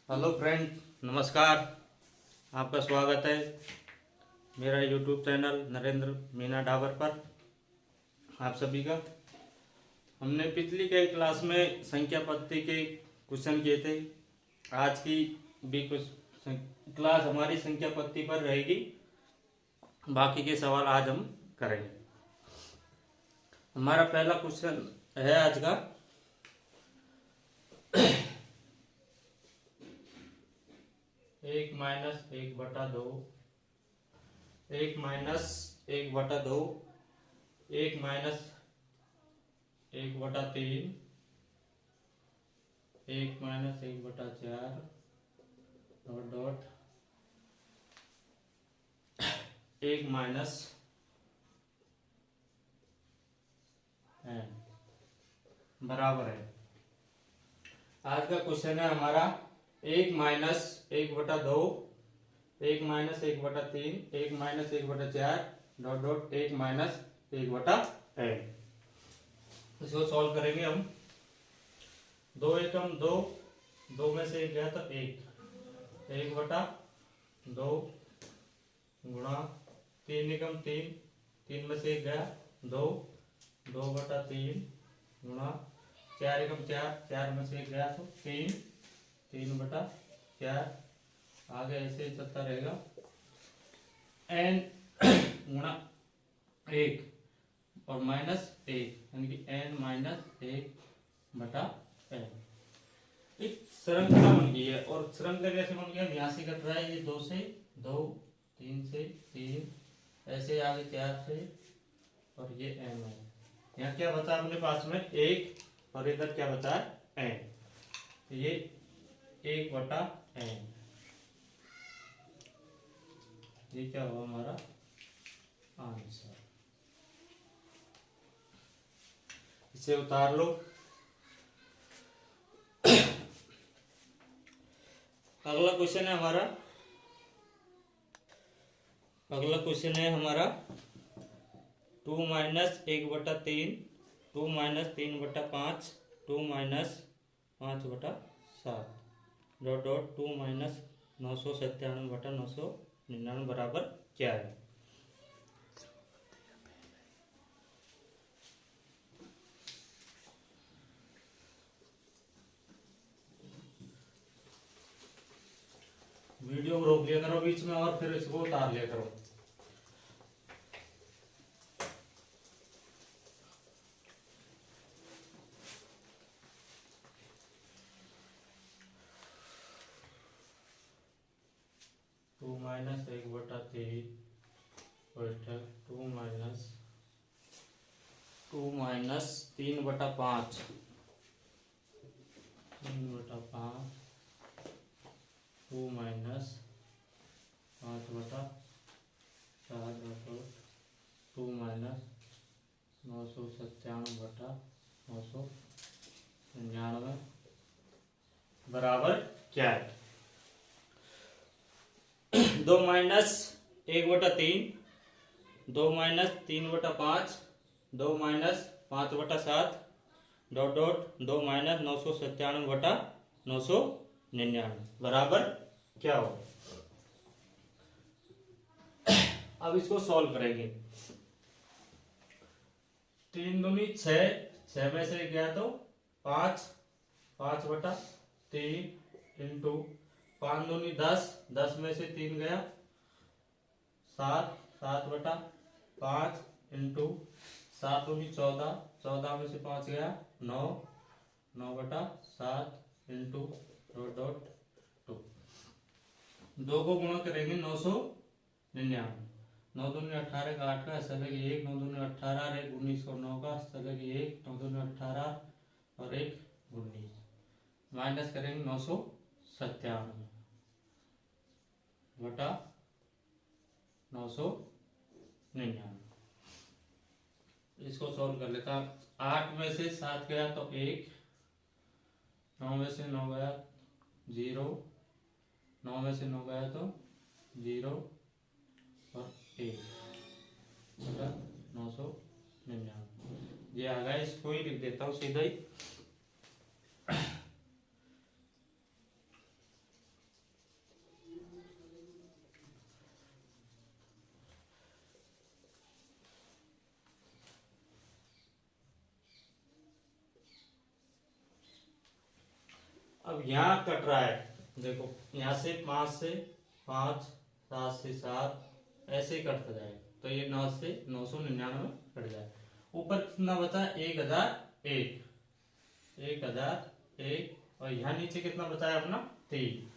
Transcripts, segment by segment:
Hello friend, नमस्कार। आपका स्वागत है मेरा यूट्यूब चैनल नरेंद्र मीना डाबर पर। आप सभी का हमने पिछली कई क्लास में संख्या पद्धति के क्वेश्चन किए थे। आज की भी कुछ क्लास हमारी संख्या पद्धति पर रहेगी। बाकी के सवाल आज हम करेंगे। हमारा पहला क्वेश्चन है आज का, एक माइनस एक बटा दो, एक माइनस एक बटा दो, एक माइनस एक बटा तीन, एक माइनस एक बटा चार, डॉट डॉट एक माइनस एन बराबर है। आज का क्वेश्चन है हमारा एक माइनस एक बटा दो, एक माइनस एक बटा तीन, एक माइनस एक बटा चार, डॉट डॉट एक माइनस एक बटा एन। इसको सॉल्व करेंगे हम। दो एकम दो, दो में से एक गया तो एक, एक बटा दो गुणा तीन एकम तीन, तीन में से एक गया दो, दो बटा तीन गुणा चार एकम चार, चार में से एक गया तो तीन, तीन बटा चार, आगे ऐसे ही चलता रहेगा। एन गुणा एक और माइनस एक, यानी कि एन माइनस एक बटा एन। एक श्रृंखला बन गई है। और श्रृंखला कैसे बन गया? यहाँ से कट रहा है ये दो से दो, तीन से तीन, ऐसे आगे चार से, और ये एन है। यहाँ क्या बचा अपने पास में? एक, और इधर क्या बचा है? एन। ये एक बटा एन, ये क्या हुआ हमारा आंसर। इसे उतार लो। अगला क्वेश्चन है हमारा, अगला क्वेश्चन है हमारा टू माइनस एक बटा तीन, टू माइनस तीन बटा पाँच, टू माइनस पाँच बटा सात, डॉट डॉट टू माइनस 997 बटा 999 बराबर क्या है? वीडियो को रोक लिया करो बीच में और फिर इसको उतार लिया करो। टू माइनस एक बटा तीन, टू माइनस तीन बटा पाँच, तीन बटा पाँच, टू माइनस पाँच बटा चार, टू माइनस 997 बटा 999 बराबर क्या है? दो माइनस एक बटा तीन, दो माइनस तीन बटा पाँच, दो माइनस पाँच बटा सात, डॉट डॉट दो माइनस 997 बटा 999 बराबर क्या हो? अब इसको सॉल्व करेंगे। तीन दूनी छः, छः में से गया तो पाँच, पाँच बटा तीन इंटू पाँच दूनी दस, दस में से तीन गया सात, सात बटा पाँच इंटू सात दूनी चौदह, चौदह में से पाँच गया नौ, नौ बटा सात इंटू डॉट डॉट टू। दो को गुणा करेंगे 999, नौ दूनी 18 का 8 का सलग एक, नौ दूनी 18, एक 19 और 9 का सलग एक, नौ दूनी 18 और एक 19, माइनस करेंगे 997 बटा 999। इसको सॉल्व कर लेता। आठ में से सात गया तो एक, नौ में से नौ गया जीरो, नौ में से नौ गया तो जीरो और एक बटा 999। ये आ गया। इसको ही लिख देता हूँ सीधा ही। अब यहाँ कट रहा है, देखो यहाँ से 5 से 5, 7 से 7, ऐसे ही कटता जाएगा। तो ये 9 से 999 कट जाए। ऊपर कितना बचा? 1001, 1001। और यहाँ नीचे कितना बचा है अपना? 3।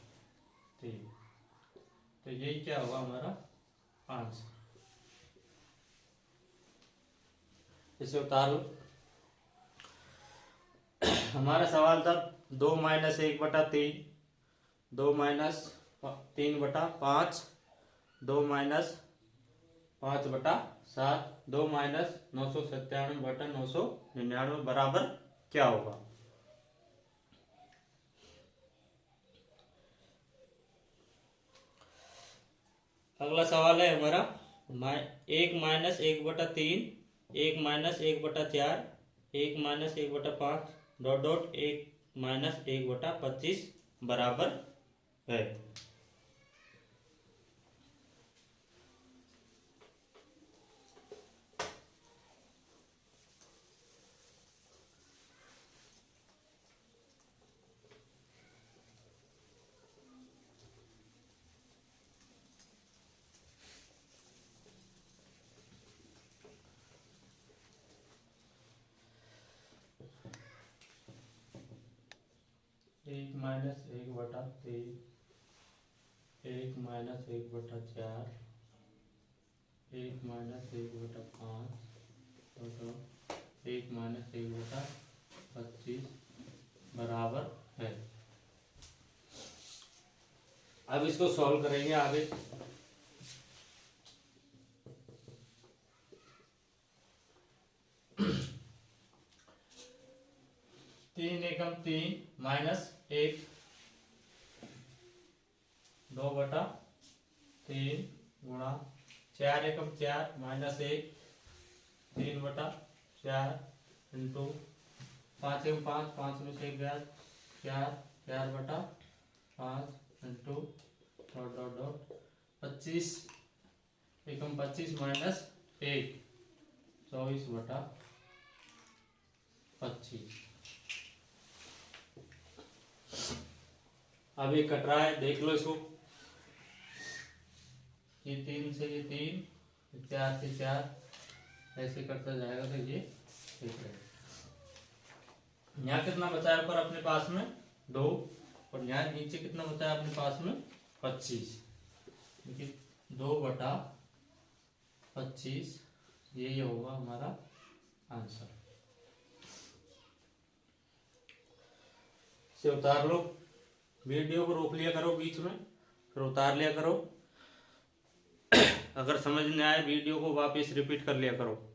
तो यही क्या होगा हमारा आंसर। इसे उतार लो। हमारा सवाल था 2 - 1/3, 2 - 3/5, 2 - 5/7, 2 - 997/999 बराबर क्या होगा? अगला सवाल है हमारा 1 - 1/3, 1 - 1/4, 1 - 1/5 डॉट डॉट 1 - 1/25 बराबर है। एक माइनस 1/3, 1 - 1/4, 1 - 1/5 1 - 1/25 बराबर है। अब इसको सॉल्व करेंगे आगे। 3 एकम 3 माइनस 1, 2/3 गुणा 4 एकम 4 माइनस 1, 3/4 इंटू 5 एकम 5, 5 में से 1 गया 4, 4/5 इंटू डॉट डॉट डॉट 25 एकम 25 माइनस 1, 24/25। अब ये कट रहा है, देख लो इसको। ये 3 से ये 3, 4 से 4, ऐसे करता जाएगा तो ये ठीक रहेगा। यहाँ कितना बचा है ऊपर अपने पास में? 2। और यहाँ नीचे कितना बचा है अपने पास में? 25। देखिए 2/25, यही होगा हमारा आंसर। से उतार लो। वीडियो को रोक लिया करो बीच में, फिर उतार लिया करो। अगर समझ नहीं आए वीडियो को वापस रिपीट कर लिया करो।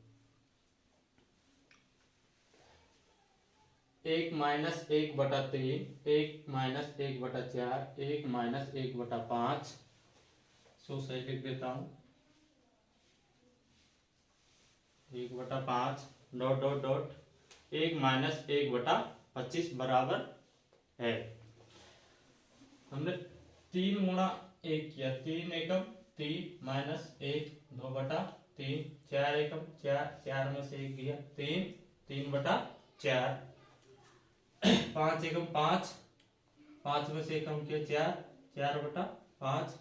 1 - 1/3, 1 - 1/4, 1 - 1/5, सो सही लिख देता हूं 1/5 डॉट डॉट डॉट 1 - 1/25 बराबर है। हमने 3 गुणा 1 किया, 3 एकम 3 माइनस 1, 2/3, 4 एकम 4, 4 में से 1 गया 3, 3/4, 5 एकम 5, 5 में से एकम किया 4, 4/5,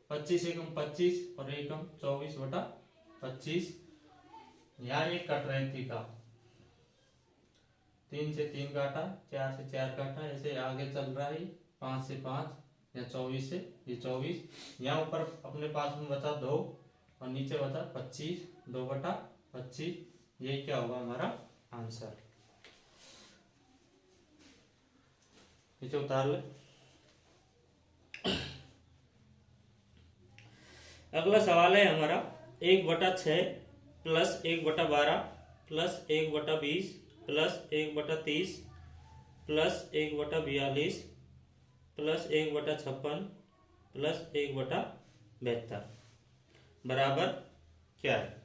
25 एकम 25 और एकम 24/25। यहाँ ये कट रहे थी का 3 से 3 काटा, 4 से 4 काटा, ऐसे आगे चल रहा है 5 से 5 या 24 से ये 24। यहाँ ऊपर अपने पास में बचा 2 और नीचे बचा 25, 2/25। यही क्या होगा हमारा आंसर। नीचे उतार ले। अगला सवाल है हमारा 1/6 plus 1/12 plus 1/20 plus 1/30 plus 1/42 plus 1/56 plus 1/72 बराबर क्या है?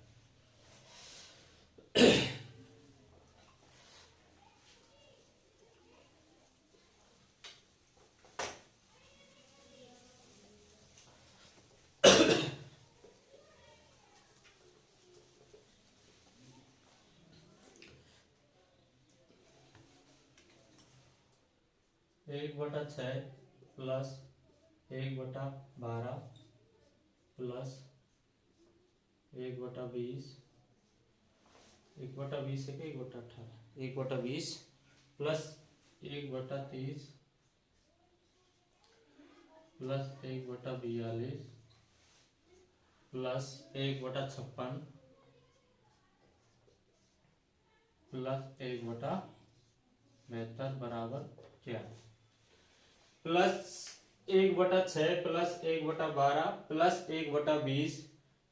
1/6 प्लस 1/12 प्लस 1/20, 1/20 है कि 1/18, 1/20 प्लस 1/30 प्लस 1/42 प्लस 1/56 प्लस 1/72 बराबर क्या? Plus 1/6 plus 1/12 plus 1/20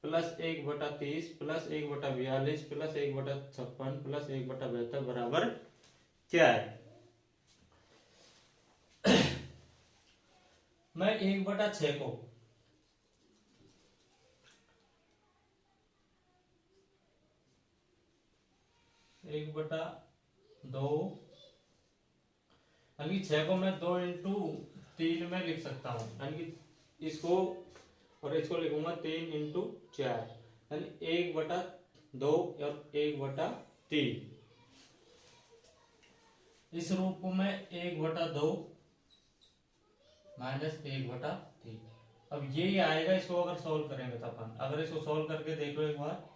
plus 1/30 plus 1/42 plus 1/56 plus 1/72 बराबर क्या है? मैं 1/6 को 1/2 यानी 6 को मैं 2 × 3 में लिख सकता हूँ, यानी इसको और इसको लिखूंगा 3 × 4, यानी 1/2 और 1/3। इस रूप को मैं 1/2 माइनस 1/3। अब यही आएगा, इसको अगर सोल्व करेंगे तो अपन, अगर इसको सोल्व करके देख लो एक बार,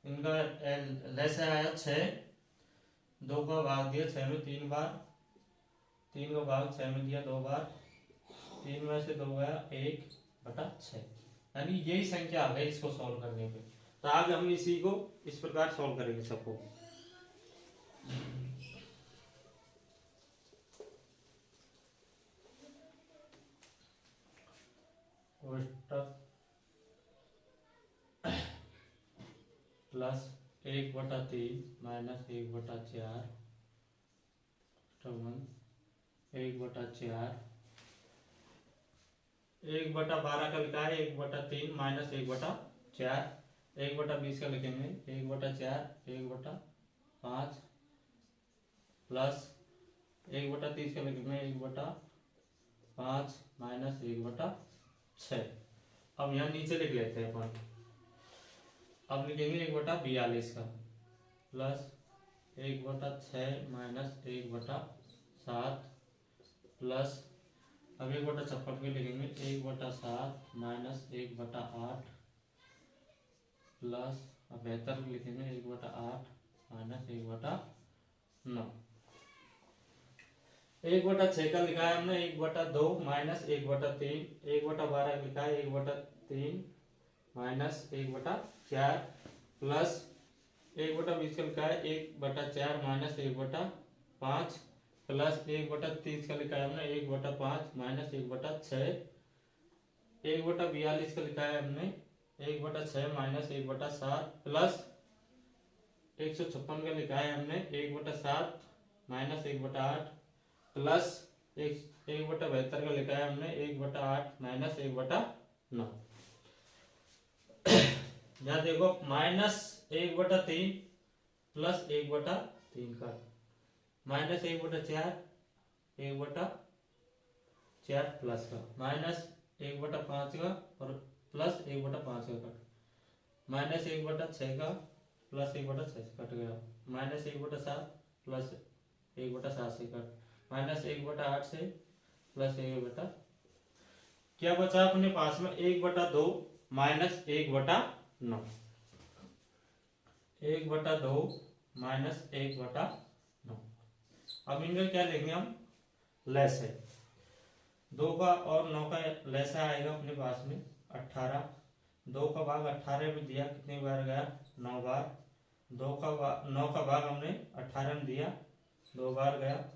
इनका लैसे आया 6, 2 का भाग दिया 6 में 3 बार, 3 का भाग 6 में दिया 2 बार, 3 में से 2 गया 1/6, यानी यही संख्या आ गई इसको सोल्व करने पे। तो आज हम इसी को इस प्रकार सोल्व करेंगे सबको। प्लस 1/3 माइनस 1/4 1/4 1/12 का लिखा है 1/3 माइनस 1/4, 1/20 का लिखेंगे 1/4 1/5 प्लस 1/30 का लिखेंगे 1/5 माइनस 1/6। अब यहाँ नीचे लिख लेते हैं अपन, अब लिखेंगे 1/42 का प्लस 1/6 माइनस 1/7 प्लस अब 1/56 के लिखेंगे 1/7 माइनस 1/8 प्लस अब 72 लिखेंगे 1/8 माइनस 1/9। 1/6 का लिखा है हमने 1/2 माइनस 1/3, 1/12 लिखा है 1/3 माइनस 1/4 प्लस 1/20 का लिखा है 1/4 माइनस 1/5 प्लस 1/30 का लिखा है हमने 1/5 माइनस 1/6, 1/42 का लिखा है हमने 1/6 माइनस 1/7 प्लस 156 का लिखा है हमने 1/7 माइनस 1/8 प्लस 1/72 का लिखा है हमने 1/8 माइनस 1/9। यहाँ देखो माइनस 1/3 प्लस 1/3 का माइनस 1/4 1/4 प्लस का माइनस 1/5 का और प्लस 1/5 का कट माइनस 1/6 का प्लस 1/6 से कट गया माइनस 1/7 प्लस 1/7 से कट माइनस 1/8 से प्लस 1/, क्या बचा अपने पास में 1/2 माइनस 1/9, 1/2 माइनस 1/9। अब इनका क्या लेंगे हम, लेस है 2 का और 9 का लेस आएगा अपने पास में 18, 2 का भाग 18 में दिया कितनी बार गया 9 बार, 9 का भाग हमने 18 में दिया 2 बार गया,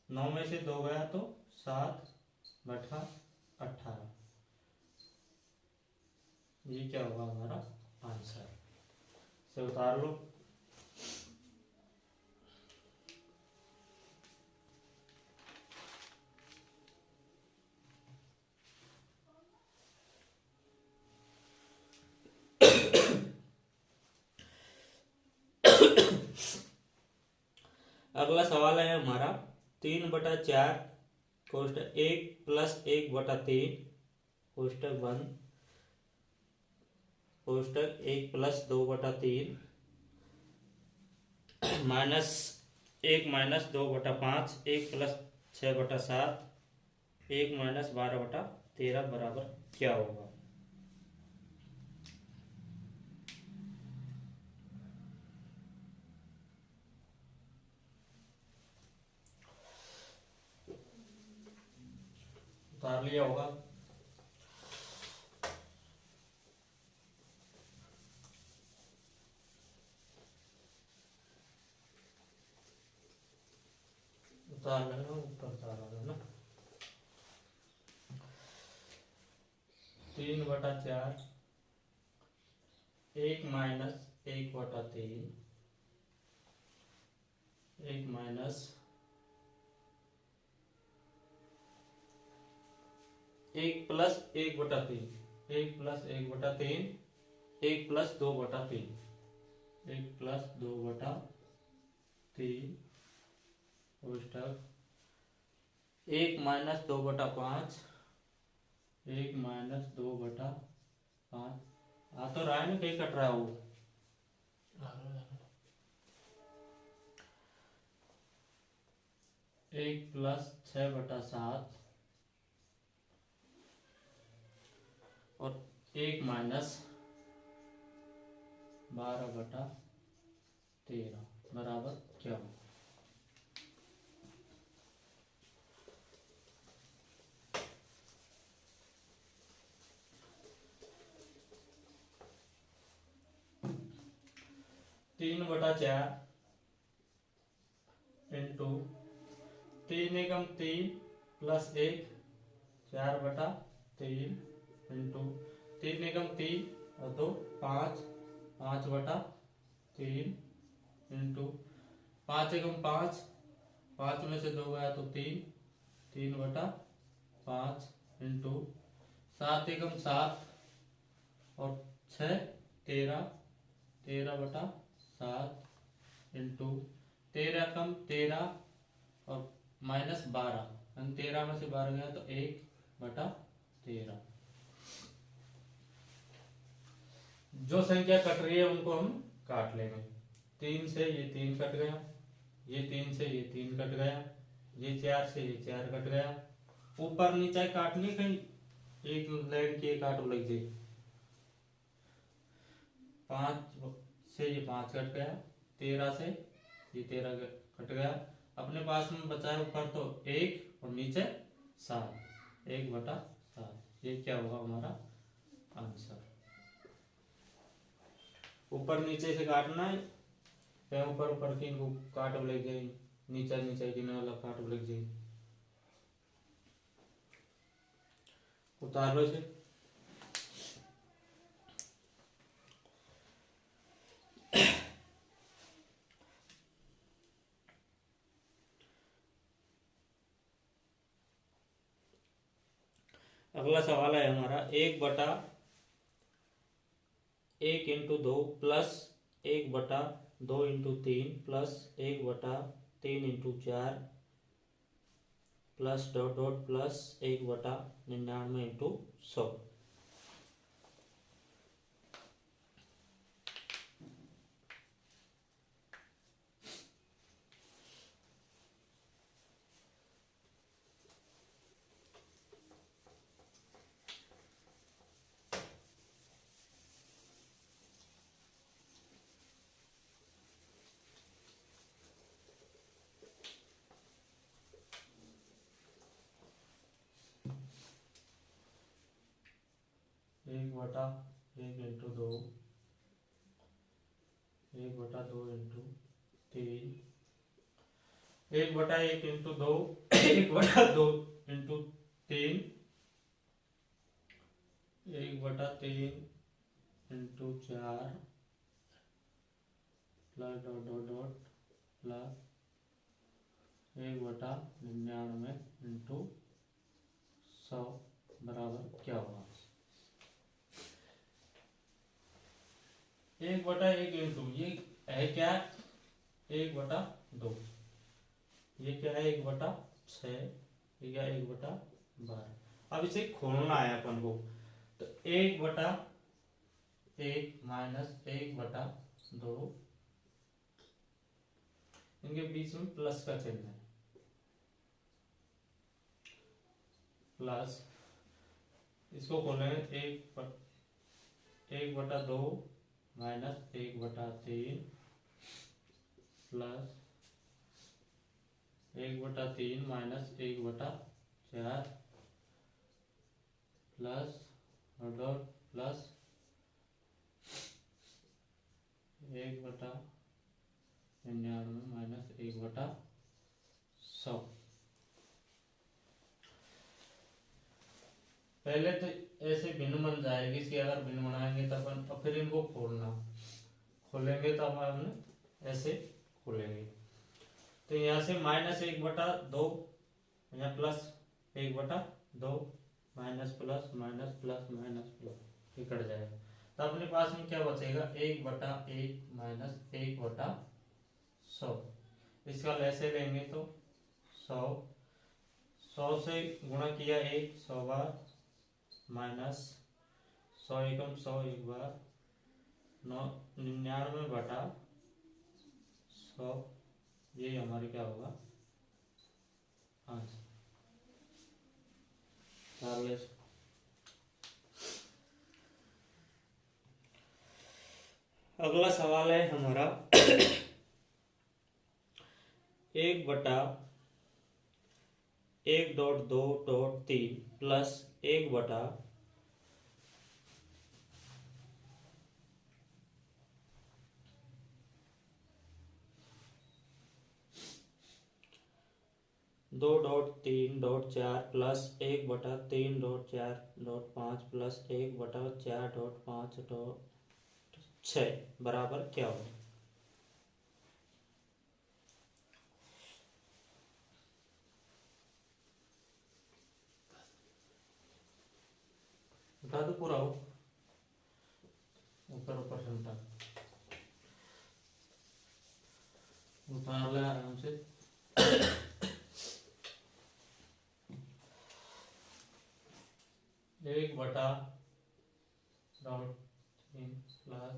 9 में से 2 गया तो 7/18, ये क्या होगा हमारा आंसर, से उतार लो। अगला सवाल है हमारा 3/4 कोष्टक 1 plus 1/3 कोष्टक 1 कोष्टक 1 plus 2/3 minus 1 minus 2/5 1 plus 6/7 1 minus 12/13 बराबर क्या होगा? उतार लिया होगा। उतार लेना, ऊपर उतार लेना। 3/4 1 minus 1/3 1 minus 1 plus 1/3 1 plus 1/3 1 plus 2/3 1 plus 2/3 1 minus 2/5 1 minus 2/5 आ तो रहा है ना, कहीं कट रहा है वो। 1 प्लस 6/7 और 1 माइनस 12/13 बराबर क्या हो? तीन बटा चार इंटू 3 एकम 3 प्लस 1 4/3 इंटू 3 एकम 3 और 2 5 5/3 इंटू 5 एकम 5 5 में से 2 गया तो 3 3/5 इंटू 7 एकम 7 और 6 13 13/7 इंटू 13 कम 13 और माइनस 12 13 में से 12 गया तो 1/13। जो संख्या कट रही है उनको हम काट लेंगे। 3 से ये 3 कट गया, ये 3 से ये 3 कट गया, ये 4 से ये 4 कट गया। ऊपर नीचे काटनी, कहीं एक लाइन की एक आठ लग जाए। 5 से ये 5 कट गया, 13 से ये 13 कट गया। अपने पास में बचा है ऊपर तो 1 और नीचे 7 1/7। ये क्या होगा हमारा आंसर? ऊपर नीचे से काटना है, या ऊपर ऊपर की इनको काट लग जाए, नीचे नीचे गिने वाला काट लग जाए। उतार लो इसे। अगला सवाल है हमारा 1/1 into 2 plus 1/2 into 3 plus 1/3 into 4 plus dot dot plus 1/99 into 100। एक बटा 1 into 2 1/2 into 3 1/1 into 2 1/2 into 3 1/3 into 4 plus dot dot dot plus 1/99 into 100 बराबर क्या होगा? 1/1 इंटू ये है क्या? 1/2। ये क्या है? 1/6। ये क्या? 1/12। अब इसे खोलना है अपन को, तो 1/1 माइनस 1/2 इनके बीच में प्लस का चिन्ह है। प्लस इसको खोलेंगे 1/2 minus 1/3 plus 1/3 minus 1/4 plus dot plus 1/99 minus 1/100। पहले तो ऐसे भिन्न बन जाएगी, इसकी अगर भिन्न बनाएंगे तब अपन और फिर इनको खोलेंगे तो हमने ऐसे खोलेंगे। तो यहाँ से -1/2 यहाँ plus 1/2 minus plus minus plus minus plus ये कट जाएगा। तो अपने पास में क्या बचेगा 1/1 माइनस 1/100। इसका लैसे लेंगे तो 100 से गुणा किया 100 बार माइनस 100 एकम 100 एक बार 99/100 ये हमारे क्या होगा 5। अगला सवाल है हमारा 1/1.2.3 प्लस 1/2 2.3.4 प्लस 1/3.4.5 प्लस 1/4.5.6 बराबर क्या होगा? बता दो पूरा हो ऊपर ऊपर से उतार ले आराम से। 1/3 प्लस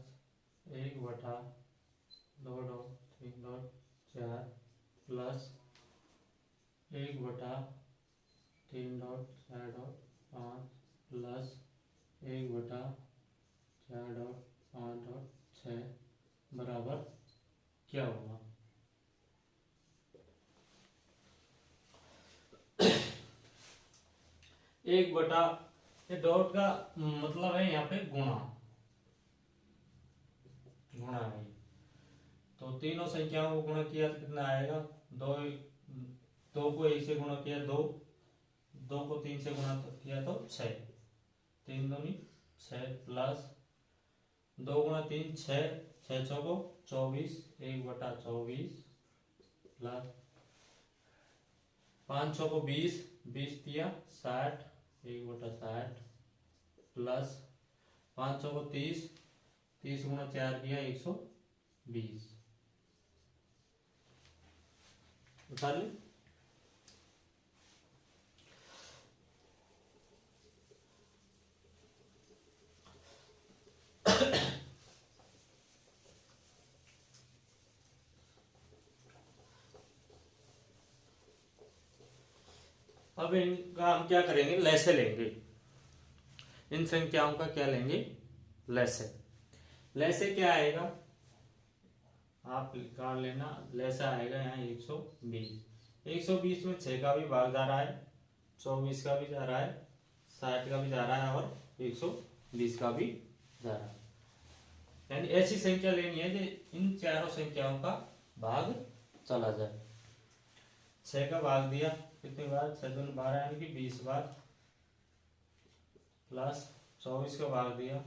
1/2.3.4 प्लस 1/3.4.5 प्लस 1/4.5.6 बराबर क्या होगा? ये डॉट का मतलब है यहाँ पे गुणा है। तो तीनों संख्याओं को गुणा किया तो कितना आएगा? 2 को 1 से गुणा किया 2 को 3 से गुणा किया तो 6 3 दूनी 6 प्लस 2 गुणा 3 6 6 चौको 24 1/24 प्लस 5 चौको 20 20 दिया 60 1/60 प्लस 5 चौको 30 30 गुणा 4 किया 120 बता ले। अब इनका हम क्या करेंगे? लैसे लेंगे। इन संख्याओं का क्या लेंगे? लैसे। लैसे क्या आएगा आप निकाल लेना। लैसा आएगा यहाँ 120 120 में 6 का भी भाग जा रहा है 24 का भी जा रहा है 60 का भी जा रहा है और 120 का भी जा रहा है। यानी ऐसी संख्या लेनी है जो इन चारों संख्याओं का भाग चला जाए। 6 का भाग दिया कितनी बार? 6 दूनी 12 यानी कि 20 बार प्लस 24 का भाग दिया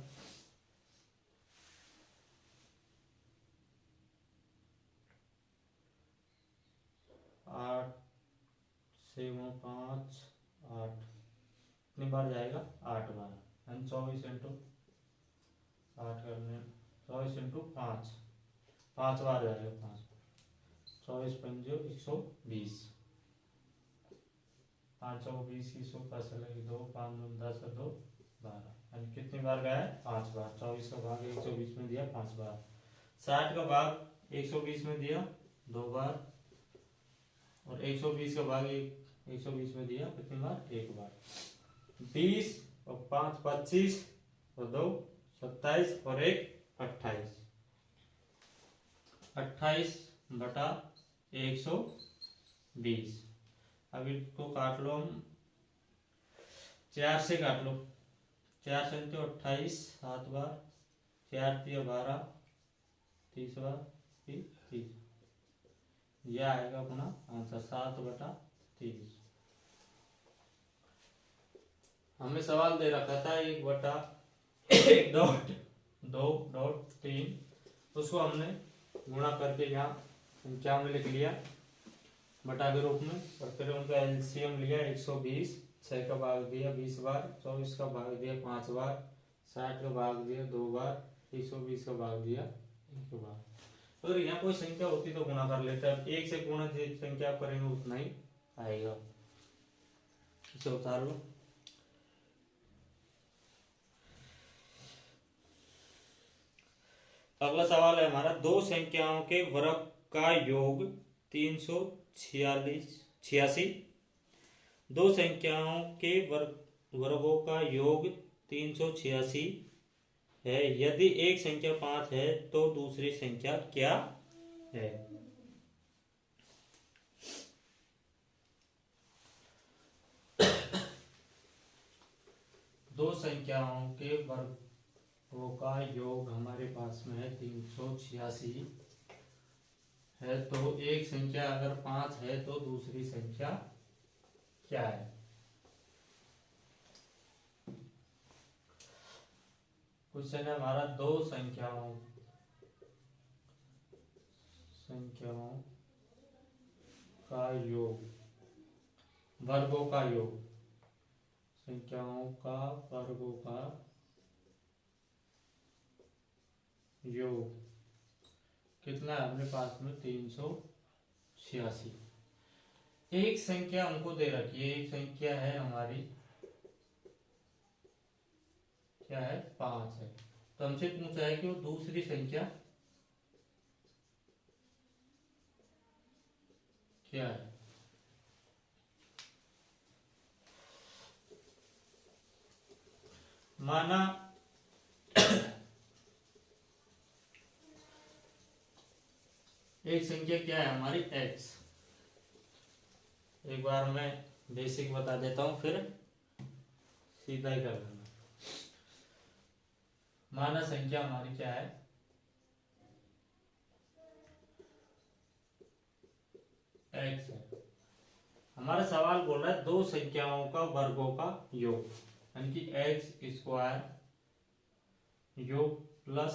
8 से 5 8 कितनी बार जाएगा? 8 बार यानी 24 इंटू 8 करने 24 इंटू 5 5 बार जाएगा 5 24 पंजो 120 520 की 100 का चलेगी 2 5 10 2 12 यानी कितनी बार गया है? 5 बार। 24 का भाग 120 में दिया 5 बार 60 का भाग 120 में दिया 2 बार और 120 का भाग 120 में दिया कितनी बार, एक बार। 20 और 5 25 और 2 27 और 1 28, 28/120। अब इसको काट लो हम 4 से, काट लो 4 से 28, 7 बार, 4 3 12, 30 बार 30। यह आएगा अपना आंसर 7/30। हमें सवाल दे रखा था 1/1.2.3, उसको हमने गुणा करके यहाँ संख्या में लिख लिया बटा के रूप में, और फिर उनका एलसीएम लिया 120, 6 का भाग दिया 20 बार, 24 का भाग दिया 5 बार, 60 का भाग दिया 2 बार, 120 का भाग दिया 1 बार। अगर तो यहाँ कोई संख्या होती तो गुणा कर लेते हैं, 1 से गुणा जिस संख्या आप करेंगे उतना ही आएगा। इसे उतार लो। अगला सवाल है हमारा, दो संख्याओं के वर्ग का योग 386, दो संख्याओं के वर्गों का योग 386 है। यदि एक संख्या 5 है तो दूसरी संख्या क्या है? दो संख्याओं के वर्गों का योग हमारे पास में है 386 है, तो एक संख्या अगर 5 है तो दूसरी संख्या क्या है? क्वेश्चन है हमारा, दो संख्याओं का योग, वर्गों का योग, संख्याओं का वर्गों का योग कितना है अपने पास में? 386। एक संख्या हमको दे रखी है, एक संख्या है हमारी क्या है? 5 है। तो हमसे पूछा है कि वो दूसरी संख्या क्या है? माना एक संख्या क्या है हमारी? x। एक बार मैं बेसिक बता देता हूं, फिर सीधा ही कर लेना। माना संख्या हमारी क्या है? x है। हमारा सवाल बोल रहा है दो संख्याओं का वर्गों का योग, यानी कि x² योग प्लस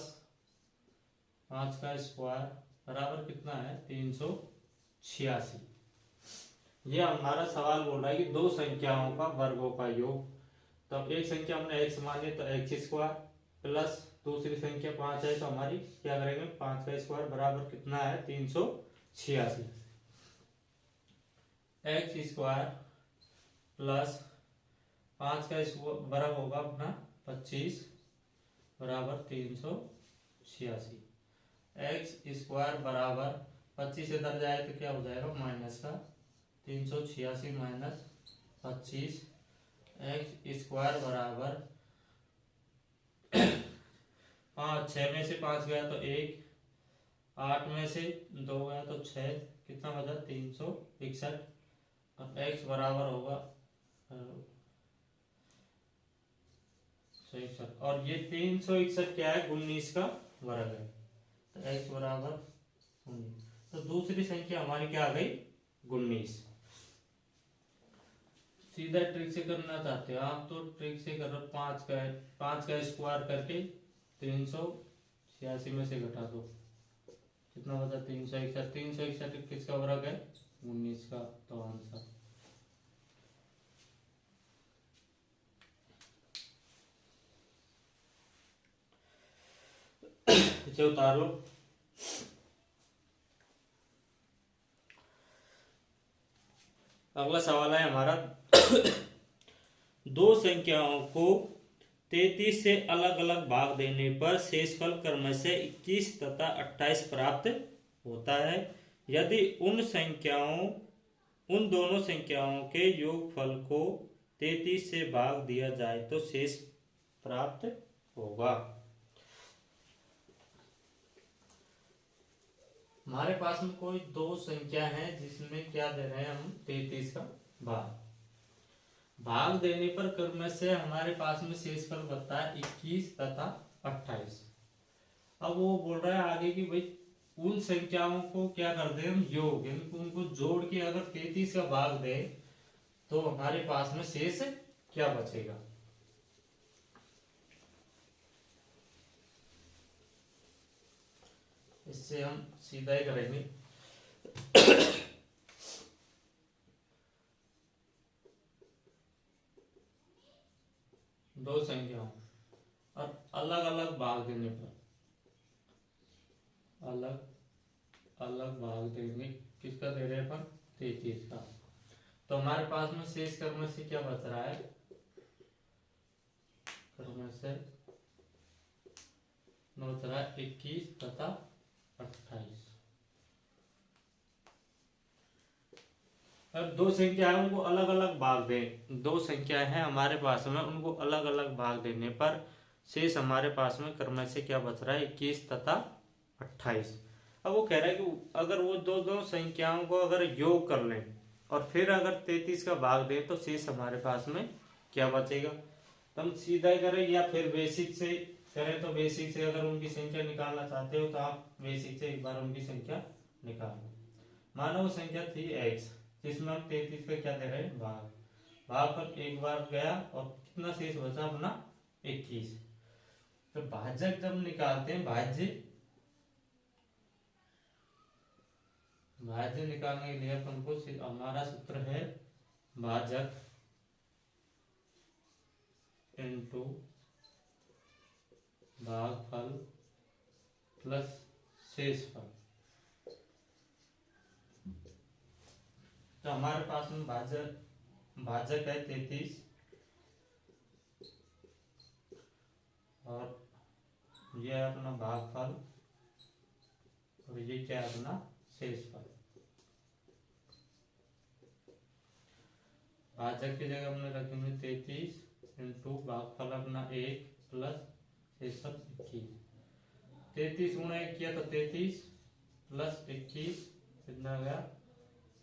5 का स्क्वायर बराबर कितना है? 386। यह हमारा सवाल बोल रहा है कि दो संख्याओं का वर्गों का योग। तो अब एक संख्या हमने x मानी तो x² प्लस दूसरी संख्या 5 है तो हमारी क्या करेंगे? 5 का स्क्वायर बराबर कितना है? 386। x² प्लस 5 का स्क्वायर बराबर होगा अपना 25 बराबर 386। x² बराबर 25 से इधर जाए तो क्या हो जाएगा? माइनस का 386 माइनस 25, x² बराबर 6 में से 5 गया तो 1, 8 में से 2 गया तो 6, कितना बचा? 361। और x बराबर होगा 61, और ये 361 क्या है? 19 का वर्ग है, तो x बराबर 19। तो दूसरी संख्या हमारी क्या आ गई? 19। सीधा ट्रिक से करना चाहते हो आप तो ट्रिक से करो, 5 का स्क्वायर करके 386 में से घटा दो, कितना बचा? 361। 361 किसका वर्ग है? 19 का, तो आंसर। इसे उतार लो। अगला सवाल है हमारा, दो संख्याओं को 33 से अलग अलग भाग देने पर शेषफल क्रमशः 21 तथा 28 प्राप्त होता है। यदि उन संख्याओं उन दोनों संख्याओं के योगफल को 33 से भाग दिया जाए तो शेष प्राप्त होगा। हमारे पास में कोई दो संख्या है जिसमें क्या दे रहे हैं हम 33 का भाग देने पर क्रम से हमारे पास में शेषफल बचता है 21 तथा 28। अब वो बोल रहा है आगे कि भाई उन संख्याओं को क्या कर दे हम योग, यानी उनको जोड़ के अगर 33 का भाग दे तो हमारे पास में शेष क्या बचेगा। इससे हम सीधा ही करेंगे। दो संख्याओं और अलग अलग भाग देने पर अलग अलग भाग देंगे, किसका दे रहे हैं अपन 33 का, तो हमारे पास में शेष क्रम से क्या बच रहा है, क्रम से बच रहा है 21 तथा 28। अब दो संख्या है उनको अलग अलग भाग दें, दो संख्या है हमारे पास में उनको अलग अलग भाग देने पर शेष हमारे पास में क्रम से क्या बच रहा है 21 तथा 28। अब वो कह रहा है कि अगर वो दो दो संख्याओं को अगर योग कर लें और फिर अगर 33 का भाग दें तो शेष हमारे पास में क्या बचेगा। तो हम सीधा ही करें या फिर बेसिक से करें, तो बेसिक से अगर उनकी संख्या निकालना चाहते हो तो आप बेसिक से एक बार उनकी संख्या निकाल लो। मानो वो संख्या थी x जिसमें हम 33 का क्या दे रहे हैं भाग पर एक बार गया और कितना शेष बचा अपना 21। तो भाजक जब निकालते हैं भाज्य निकालने के लिए अपन को हमारा सूत्र है भाजक इनटू भागफल प्लस शेषफल। तो हमारे पास में भाजक है 33 और ये है अपना भागफल और ये क्या है अपना शेषफल। भाजक की जगह हमने रखेंगे 33 इंटू भागफल अपना 1 प्लस शेषफल 21। 33 गुणा 1 किया तो 33 प्लस 21 कितना गया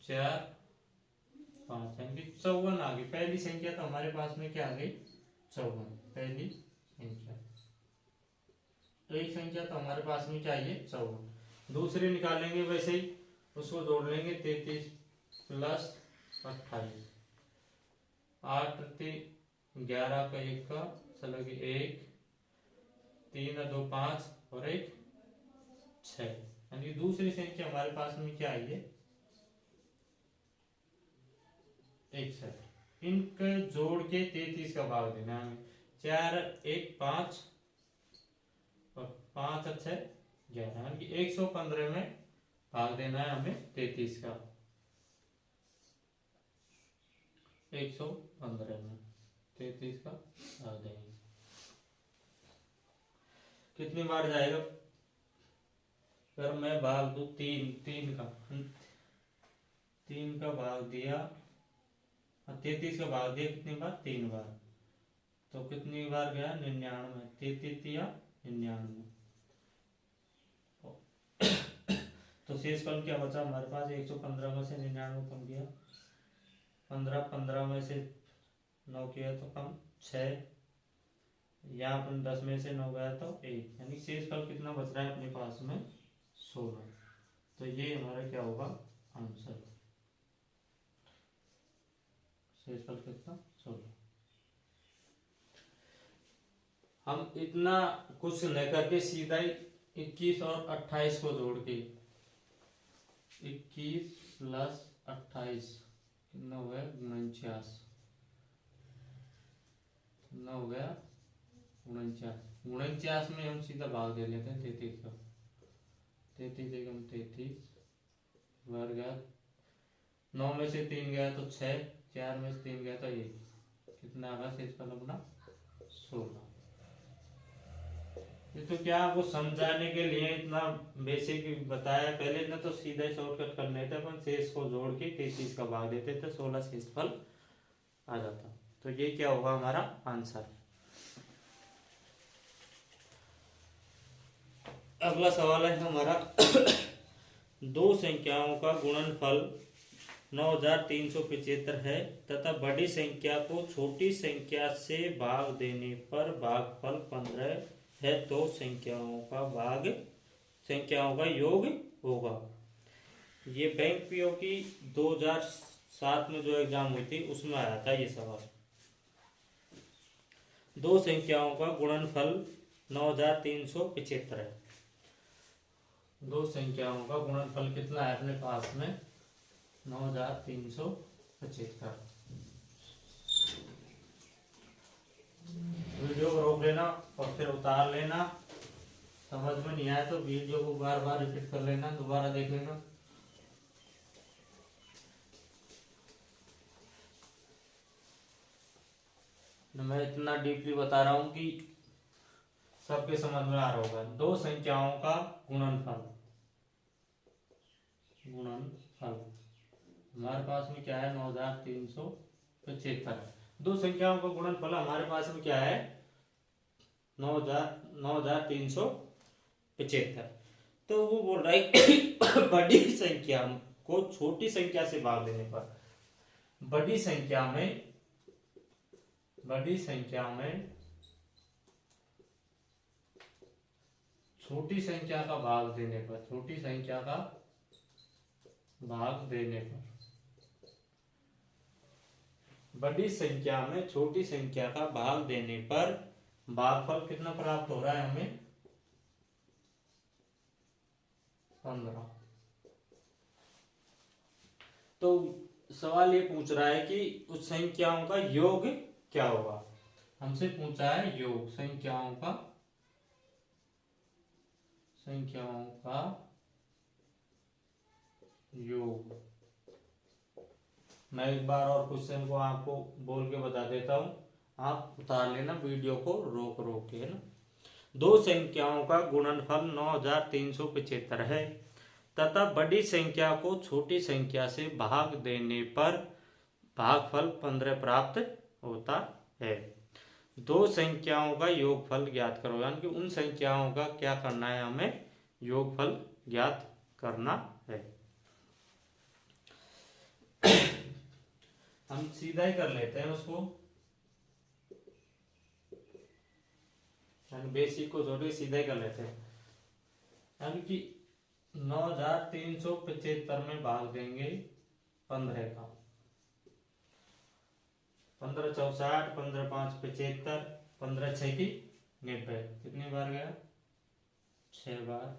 4 5 यानी 54 आ गई। पहली संख्या तो हमारे पास में क्या आ गई 54, पहली संख्या। तो एक संख्या तो हमारे पास में क्या है 54। दूसरी निकालेंगे वैसे ही उसको जोड़ लेंगे 33 प्लस 28 8 11 का 1 का चलो 1 3 2 5 और 1 6 यानी दूसरी संख्या हमारे पास में क्या आई है 61। इनके जोड़ के 33 का भाग देना है हमें 4 1 5 और 5 6 11 यानी 115 में भाग देना है हमें 33 का 115 में 33 का भाग देंगे। कितनी बार जाएगा, अगर मैं भाग दूं 3 का भाग दिया 33 का भाग दिया कितनी बार 3 बार, तो कितनी बार गया 99, 33 या 99। तो शेषफल क्या बचा हमारे पास 115 में से 99 कम किया 15 में से 9 किया तो कम 6, यहाँ अपन 10 में से 9 गया तो 1 यानी शेषफल कितना बच रहा है अपने पास में 16। तो ये हमारा क्या होगा आंसर, शेषफल कितना 16। हम इतना कुछ न करके सीधा ही 21 और 28 को जोड़ के 21 प्लस 28 कितना हो गया 49, कितना हो गया 49 में हम सीधा भाग दे लेते हैं 33 का 33 एकम 33 बार गया 9 में से 3 गया तो 6, 4 में से 3 गया तो 1, कितना आ गया शेषफल अपना 16। ये तो क्या वो समझाने के लिए इतना बेसिक बताया, पहले इतना तो सीधा ही शॉर्टकट कर लेते अपन, शेष को जोड़ के 33 का भाग देते थे, 16 शेषफल आ जाता। तो ये क्या होगा हमारा आंसर। अगला सवाल है हमारा दो संख्याओं का गुणनफल 9375 है तथा बड़ी संख्या को छोटी संख्या से भाग देने पर भागफल 15 है, तो संख्याओं का योग होगा। ये बैंक पीओ की 2007 में जो एग्जाम हुई थी उसमें आया था ये सवाल। दो संख्याओं का गुणनफल 9375 है। दो संख्याओं का गुणनफल कितना है अपने पास में 9375। वीडियो को रोक लेना और फिर उतार लेना, समझ में नहीं आया तो वीडियो को बार बार रिपीट कर लेना, दोबारा देख लेना। मैं इतना डीपली बता रहा हूं कि सबके समझ में आ रहा होगा। दो संख्याओं का गुणनफल हमारे पास में क्या है 9375। दो संख्याओं का गुणनफल हमारे पास में क्या है 9375। तो वो बोल रहा है बड़ी संख्या को छोटी संख्या से भाग देने पर, बड़ी संख्या में छोटी संख्या का भाग देने पर, बड़ी संख्या में छोटी संख्या का भाग देने पर भागफल कितना प्राप्त हो रहा है हमें 15। तो सवाल ये पूछ रहा है कि उस संख्याओं का योग क्या होगा। हमसे पूछा है योग, संख्याओं का योग। मैं एक बार और क्वेश्चन को आपको बोल के बता देता हूं, आप उतार लेना वीडियो को रोक के ना। दो संख्याओं का गुणनफल 9375 है तथा बड़ी संख्या को छोटी संख्या से भाग देने पर भागफल 15 प्राप्त होता है। दो संख्याओं का योगफल ज्ञात करो, यानी कि उन संख्याओं का क्या करना है, हमें योगफल ज्ञात करना है। हम सीधा ही कर लेते हैं उसको, बेसिक को थोड़ी सीधा ही कर लेते हैं। यानी कि 9375 में भाग देंगे 15 का, 15 चौक 60, 15 5 75, 15 6 की 90। कितनी बार गया 6 बार।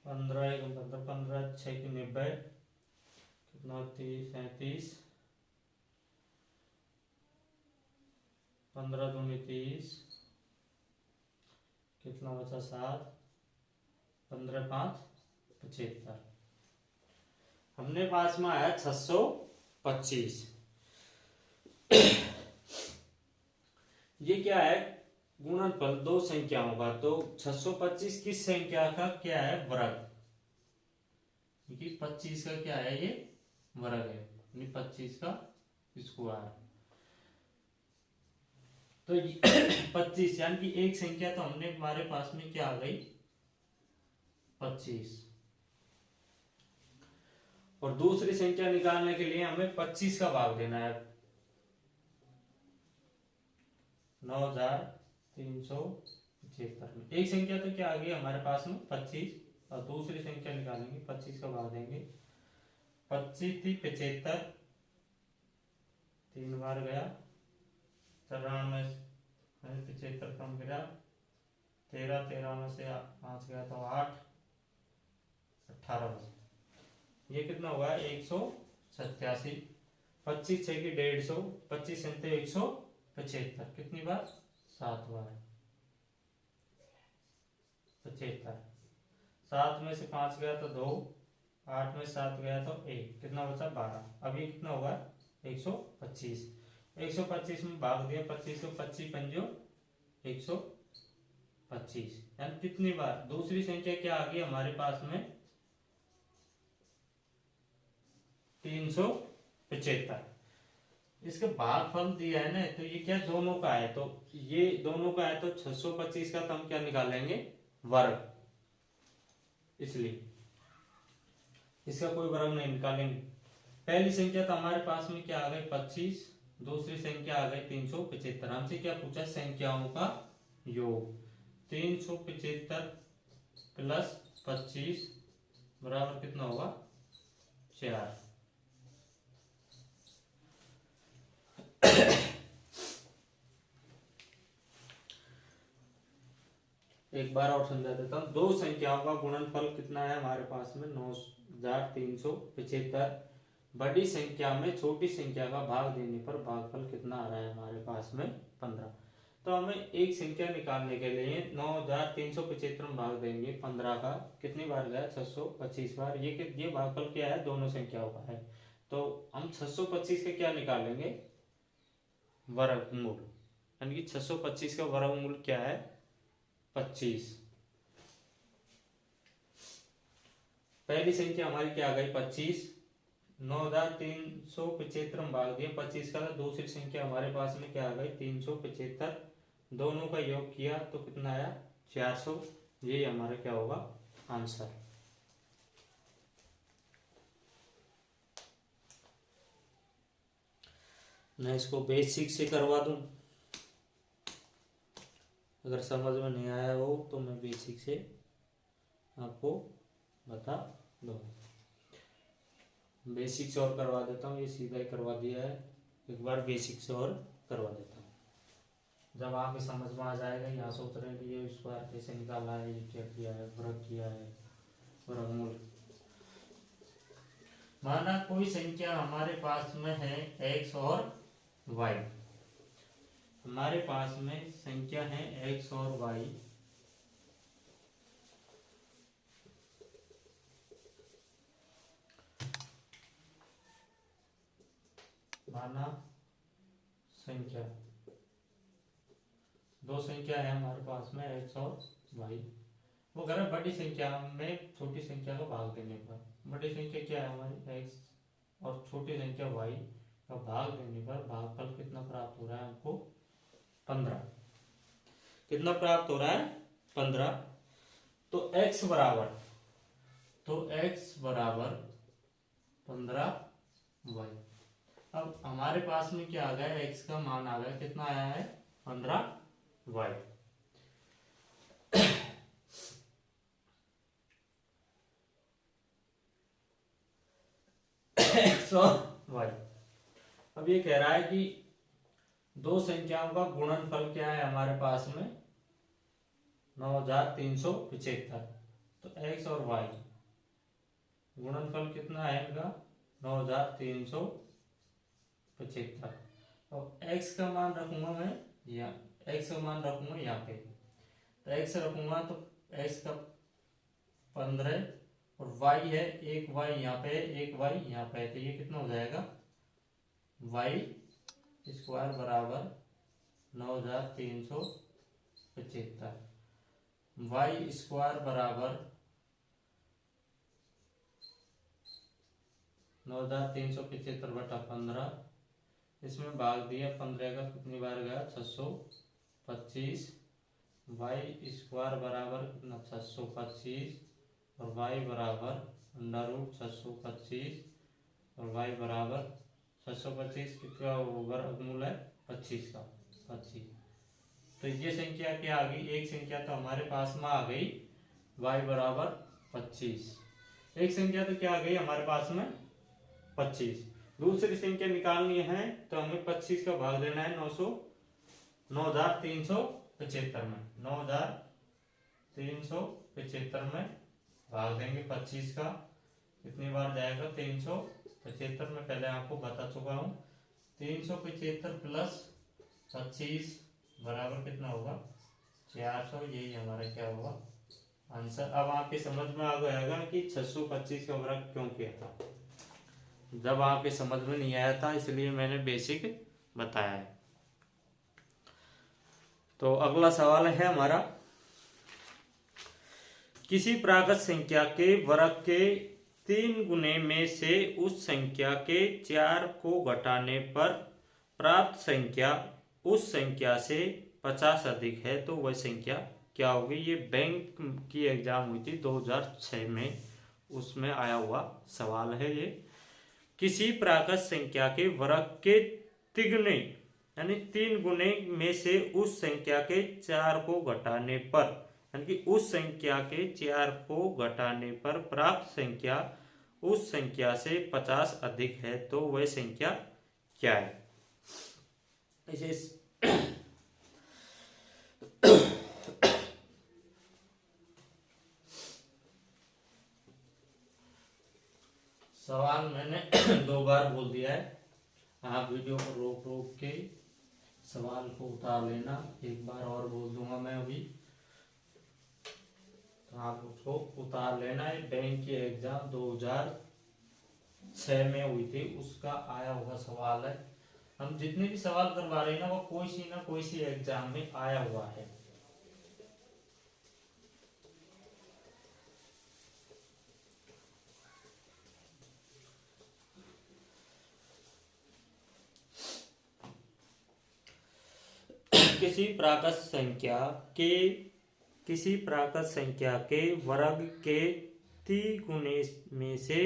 15 1 15, 15 6 की 90, कितना 30 37, 15 दूनी 30, कितना बचा 7, 15 5 75। हमने पास में आया 625। ये क्या है गुणनफल दो संख्याओं का। तो 625 किस संख्या का क्या है वर्ग, क्योंकि 25 का क्या है ये वर्ग है, 25 का स्क्वायर। तो 25 यानी कि एक संख्या तो हमने हमारे पास में क्या आ गई 25, और दूसरी संख्या निकालने के लिए हमें 25 का भाग देना है 9375 में। एक संख्या तो क्या आ गई हमारे पास में 25, और दूसरी संख्या निकालेंगे 25 का भाग देंगे। 25 थी 75, 3 बार गया 94, 75 कम गिरा 13, 13 में से 5 गया तो 8, 18 में ये कितना हुआ 187। 25 6 की 150, 25 से 175, कितनी बार 7 बार 75। 7 में से 5 गया तो 2, 8 में 7 गया तो 1, कितना बचा 12। अब ये कितना हुआ 125। 125 में भाग दिया 25 को, 25 पंजो 125, यानी कितनी बार दूसरी संख्या क्या आ गई हमारे पास में 375। इसका भागफल दिया है ना, तो ये क्या दोनों का है, तो ये दोनों का है, तो 625 का तो हम क्या निकालेंगे वर्ग, इसलिए इसका कोई वर्ग नहीं निकालेंगे। पहली संख्या तो हमारे पास में क्या आ गई 25, दूसरी संख्या आ गई 375। हमसे क्या पूछा संख्याओं का योग, 375 प्लस 25 बराबर कितना होगा 4। एक बार और समझा देता हूँ, दो संख्याओं का गुणनफल कितना है हमारे पास में 9375। बड़ी संख्या में छोटी संख्या का भाग देने पर भागफल कितना आ रहा है हमारे पास में 15। तो हमें एक संख्या निकालने के लिए 9375 में भाग देंगे 15 का, कितनी बार गया 625 बार। ये भागफल क्या है दोनों संख्याओं का है, तो हम 625 का क्या निकालेंगे वर्गमूल, यानी कि 625 का वर्गमूल क्या है 25। पहली संख्या हमारी क्या आ गई 25, 9375 में भाग दिया 25 का, दूसरी संख्या हमारे पास में क्या आ गई 375, दोनों का योग किया तो कितना आया 400। ये हमारा क्या होगा आंसर। मैं इसको बेसिक से करवा दूं, अगर समझ में नहीं आया हो तो मैं बेसिक से आपको बता दूँ। बेसिक से और करवा देता हूँ, ये सीधा ही करवा दिया है, एक बार बेसिक से और करवा देता हूँ। जब आप समझ में आ जाएगा, यहाँ सोच रहे हैं कि ये स्क्वायर कैसे निकाला है, ये क्या किया है, वर्ग किया है, वर्गमूल। माना कोई संख्या हमारे पास में है x और y, हमारे पास में संख्या है x और y, माना संख्या दो संख्या है हमारे पास में x और y, वो अगर बड़ी संख्या में छोटी संख्या को भाग देने पर, बड़ी संख्या क्या है हमारी x और छोटी संख्या y का भाग देने पर भागफल कितना प्राप्त हो रहा है हमको 15। कितना प्राप्त हो रहा है 15। तो x बराबर 15y। अब हमारे पास में क्या आ गया x का मान आ गया, कितना आया है 15y। y। अब ये कह रहा है कि दो संख्याओं का गुणनफल क्या है हमारे पास में 9375। तो x और y गुणनफल कितना है इनका 9375। और x का मान रखूंगा मैं x का मान रखूंगा यहाँ पे, तो x रखूंगा तो x का 15 और y है, एक y यहाँ पे एक y यहाँ पे, तो ये कितना हो जाएगा y स्क्वायर बराबर 9375, y स्क्वायर बराबर 9375 बटा 15, इसमें भाग दिया 15 का, कितनी बार गया 625, y स्क्वायर बराबर कितना 625 और y बराबर √625 और y बराबर 625 कितना वर्गमूल है 25 का 25। तो ये संख्या क्या आ गई, एक संख्या तो हमारे पास में आ गई y बराबर 25, एक संख्या तो क्या आ गई हमारे पास में 25। दूसरी संख्या निकालनी है तो हमें 25 का भाग देना है 9375 में, 9375 में भाग देंगे 25 का, कितनी बार जाएगा 375 में, पहले आपको बता चुका हूँ। 375 प्लस 25 बराबर कितना होगा 400, यही हमारा क्या होगा आंसर। अब आपके समझ में आ गया कि 625 का वर्ग क्यों किया था, जब आपके समझ में नहीं आया था इसलिए मैंने बेसिक बताया है। तो अगला सवाल है हमारा, किसी प्राकृत संख्या के वर्ग के 3 गुने में से उस संख्या के 4 को घटाने पर प्राप्त संख्या उस संख्या से 50 अधिक है तो वह संख्या क्या होगी। ये बैंक की एग्जाम हुई थी 2006 में, उसमें आया हुआ सवाल है ये। किसी प्राकृत संख्या के वर्ग के तिगुने यानी 3 गुने में से उस संख्या के 4 को घटाने पर यानी कि उस संख्या के 4 को घटाने पर प्राप्त संख्या उस संख्या से 50 अधिक है तो वह संख्या क्या है। इसे सवाल मैंने 2 बार बोल दिया है, आप वीडियो को रोक रोक के सवाल को उतार लेना। एक बार और बोल दूंगा मैं अभी, तो आप उसको उतार लेना। है बैंक की एग्जाम 2006 में हुई थी, उसका आया हुआ सवाल है। हम जितने भी सवाल करवा रहे हैं ना, वो कोई सी एग्जाम में आया हुआ है। किसी प्राकृत संख्या के वर्ग के 3 गुने में से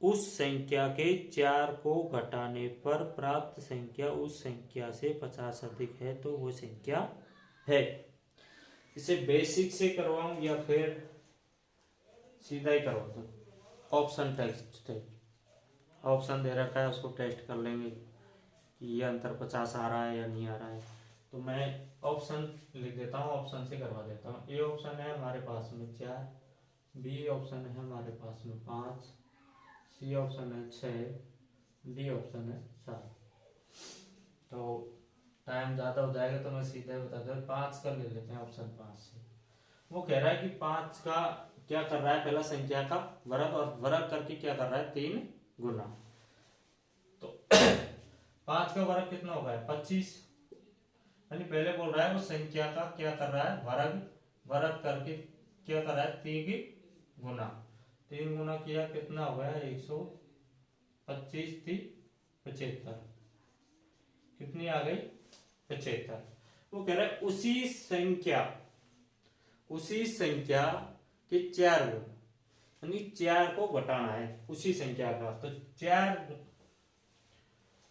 उस संख्या के 4 को घटाने पर प्राप्त संख्या उस संख्या से 50 अधिक है तो वो संख्या है। इसे बेसिक से करवाऊं या फिर सीधा ही करवा दूं। ऑप्शन टेस्ट ऑप्शन दे रखा है, उसको टेस्ट कर लेंगे कि ये अंतर 50 आ रहा है या नहीं आ रहा है। तो मैं ऑप्शन लिख देता हूँ, ऑप्शन से करवा देता हूँ। ए ऑप्शन है हमारे पास में 4, बी ऑप्शन है हमारे पास में 5, सी ऑप्शन है 6, डी ऑप्शन है 7। तो टाइम ज़्यादा हो जाएगा तो मैं सीधे बता दूँ, 5 का ले लेते हैं, ऑप्शन 5 से। वो कह रहा है कि 5 का क्या कर रहा है, पहला संख्या का वर्ग, और वर्ग करके क्या कर रहा है 3 गुना। तो 5 का वर्ग कितना होगा 25, यानी पहले बोल रहा है वो संख्या का क्या कर रहा है वर्ग करके क्या कर रहा है 3 गुना। 3 गुना किया कितना हो गया 125 थी 75, कितनी आ गई 75। वो कह रहा है उसी संख्या के 4 गुण, यानी 4 को घटाना है उसी संख्या का। तो 4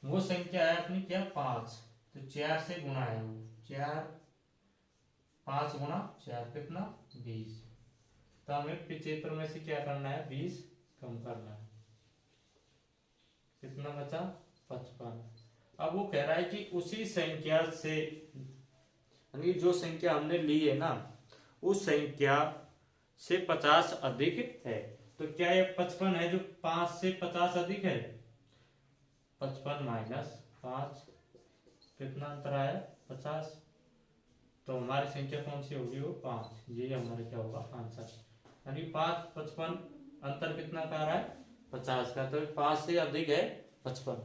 वो संख्या है अपनी क्या 5, तो 4 से गुणा है 4, 5 गुणा 4 कितना 20। तो हमें 75 में से क्या करना है 20 कम करना है, कितना बचा 55। अब वो कह रहा है कि उसी संख्या से, यानी जो संख्या हमने ली है ना उस संख्या से 50 अधिक है। तो क्या ये 55 है जो 5 से 50 अधिक है। 55 माइनस 5 कितना अंतर आया 50। तो हमारी संख्या कौन सी होगी वो 5, ये हमारा क्या होगा आंसर। यानी 5 55 अंतर कितना का रहा है 50 का। तो 5 से अधिक है 55,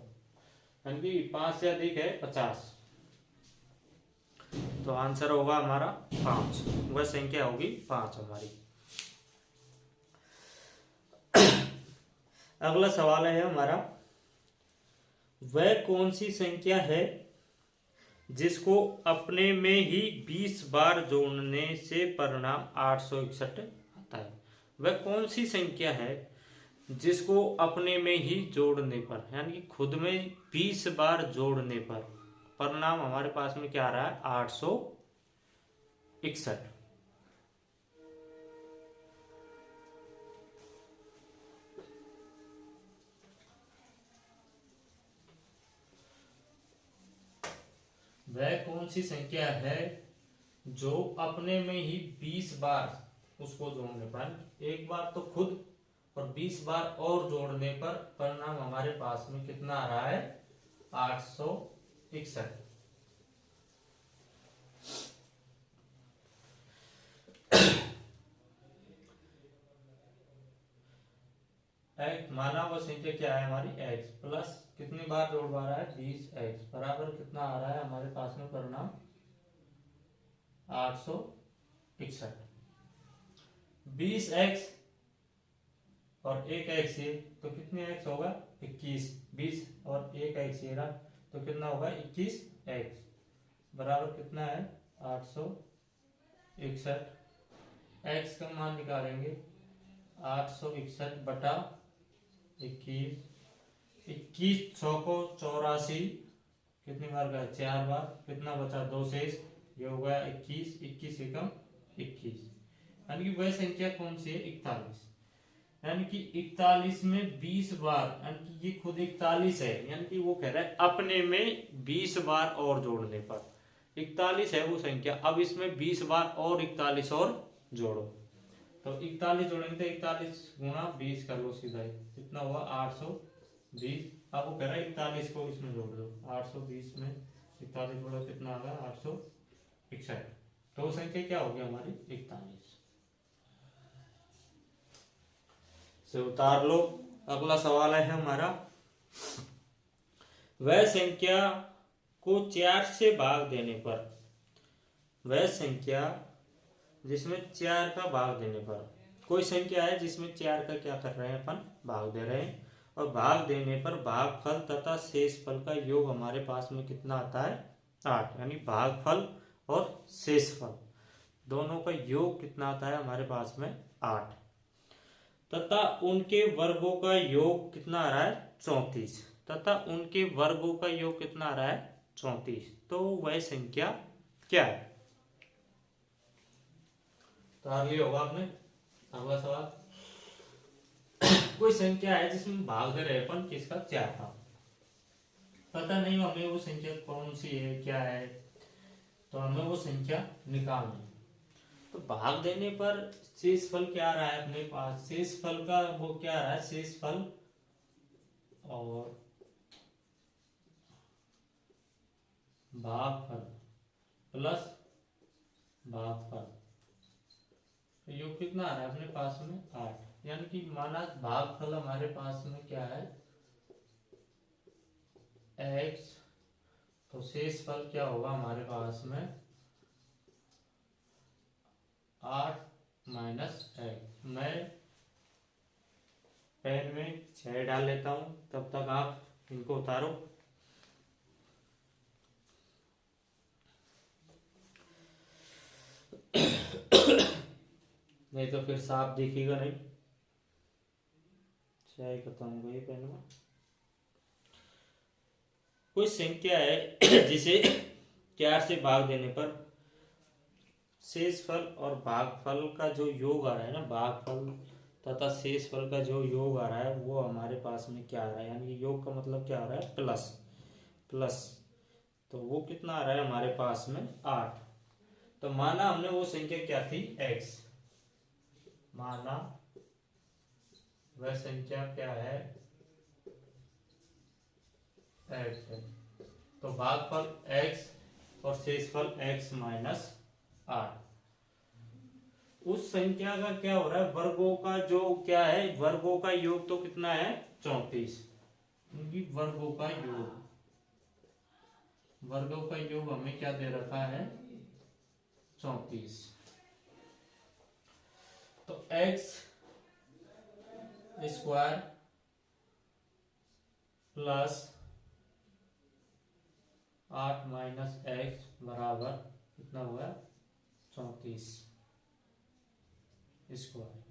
यानी कि 5 से अधिक है 50। तो आंसर होगा हमारा 5, वह संख्या होगी 5 हमारी। अगला सवाल है हमारा, वह कौन सी संख्या है जिसको अपने में ही 20 बार जोड़ने से परिणाम 861 आता है। वह कौन सी संख्या है जिसको अपने में ही जोड़ने पर, यानी कि खुद में 20 बार जोड़ने पर परिणाम हमारे पास में क्या आ रहा है 861। वह कौन सी संख्या है जो अपने में ही 20 बार उसको जोड़ने पर, एक बार तो खुद और 20 बार और जोड़ने पर परिणाम हमारे पास में कितना आ रहा है 861। एक्स, माना वो संख्या क्या है हमारी एक्स, प्लस कितनी बार जोड़ पा रहा है 20x बराबर कितना आ रहा है हमारे पास में परिणाम 861। 20x और एक एक्स ये तो कितने एक्स होगा 21, 20 और एक एक्स ये रहा तो कितना होगा 21x बराबर कितना है 861। एक्स का मान निकालेंगे 861 बटा 21, 21 चौको 84, कितनी बार का 4 बार, कितना बचा 2 शेष, ये हो गया 21, 21 एकम 21, यानी कि वह संख्या कौन सी है 41, यानी कि 41 में 20 बार, यानी कि ये खुद 41 है, यानी कि वो कह रहा है अपने में 20 बार और जोड़ने पर 41 है वो संख्या, अब इसमें 20 बार और 41 और जोड़ो, तो 41 जोड़ेंगे तो 41 गुणा 20 कर लो सीधा ही, कितना हुआ 820। अब वो कह रहा है 41 को इसमें जोड़ दो, 820 में 41 जोड़ो कितना आ गया 861, तो वो संख्या क्या होगी हमारी 41 से उतार लो। अगला सवाल है हमारा, वह संख्या को 4 से भाग देने पर, वह संख्या जिसमें 4 का भाग देने पर, कोई संख्या है जिसमें 4 का क्या कर रहे हैं अपन भाग दे रहे हैं, और भाग देने पर भागफल तथा शेषफल का योग हमारे पास में कितना आता है 8, यानी भागफल और शेषफल दोनों का योग कितना आता है हमारे पास में 8, तथा उनके वर्गों का योग कितना आ रहा है 34, तथा उनके वर्गों का योग कितना आ रहा है 34, तो वह संख्या क्या है। तो आगे होगा आपने अगला सवाल, कोई संख्या है जिसमें भाग दे रहे अपन किसका 4 था, पता नहीं हमें वो संख्या कौन सी है क्या है, तो हमें वो संख्या निकालनी है। तो भाग देने पर शेषफल क्या आ रहा है अपने पास, शेषफल का वो क्या आ रहा है शेषफल और भागफल प्लस भागफल, योग कितना आ रहा है अपने पास में 8, यानी कि माना भागफल हमारे पास में क्या है x, तो शेषफल क्या होगा हमारे पास में 8 माइनस x। मैं पेन में 6 डाल लेता हूं, तब तक आप इनको उतारो। नहीं तो फिर साफ दिखेगा नहीं, 6 खत्म हो गई पेन में। कोई संख्या है जिसे 4 से भाग देने पर शेषफल और भागफल का जो योग आ रहा है ना, भागफल तथा शेषफल का जो योग आ रहा है वो हमारे पास में क्या आ रहा है, यानी कि योग का मतलब क्या आ रहा है प्लस, प्लस, तो वो कितना आ रहा है हमारे पास में 8। तो माना हमने वो संख्या क्या थी x, माना वह संख्या क्या है x है, तो भागफल x और शेषफल x माइनस 8, उस संख्या का क्या हो रहा है वर्गों का जो क्या है वर्गों का योग तो कितना है 34, क्योंकि वर्गों का योग, वर्गों का योग हमें क्या दे रखा है 34, तो x square plus 8 minus x बराबर कितना हुआ 34 स्क्वायर।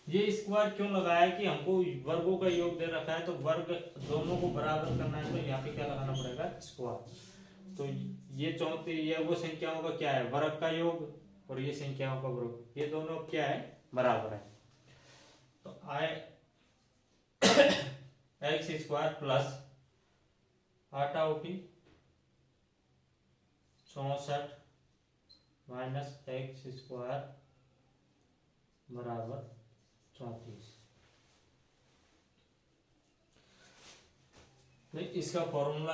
ये स्क्वायर क्यों लगाया कि हमको वर्गों का योग दे रखा है, तो वर्ग दोनों को बराबर करना है, तो यहाँ पे क्या लगाना पड़ेगा स्क्वायर। तो ये 34 ये वो संख्याओं का क्या है वर्ग का योग और ये संख्याओं का वर्ग, ये दोनों क्या है बराबर है। तो आए एक्स स्क्वायर प्लस 8 उठी 64 माइनस एक्स स्क्वायर बराबर 34। इसका फॉर्मूला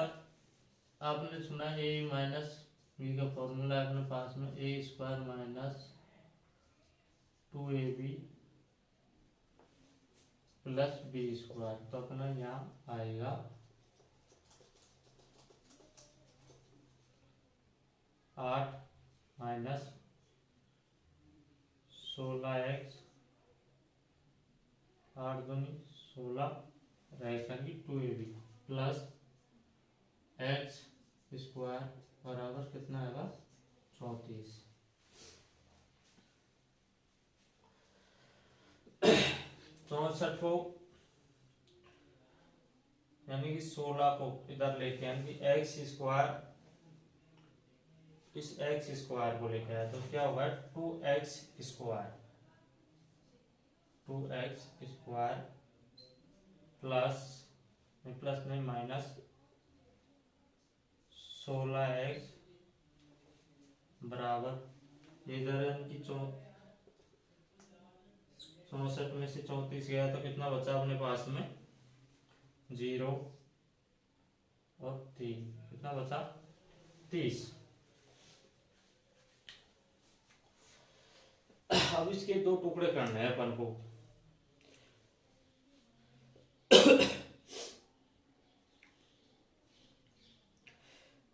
आपने सुना है ए माइनस बी का फॉर्मूला है अपने पास में A square minus 2ab plus B square, तो अपना यहाँ आएगा 8 माइनस 16x, 8 दूनी 16 रहेगा 2ab प्लस एक्स स्क्वायर बराबर कितना आएगा 34। 64 को यानी कि 16 को इधर लेके यानी कि एक्स स्क्वायर, इस एक्स स्क्वायर को लेके आया तो क्या होगा 2x square, 2x square plus नहीं माइनस 16x बराबर इधर यानी कि 64 में से 34 गया तो कितना बचा अपने पास में 0 और 3, कितना बचा 30। अब इसके दो टुकड़े करने हैं अपन को।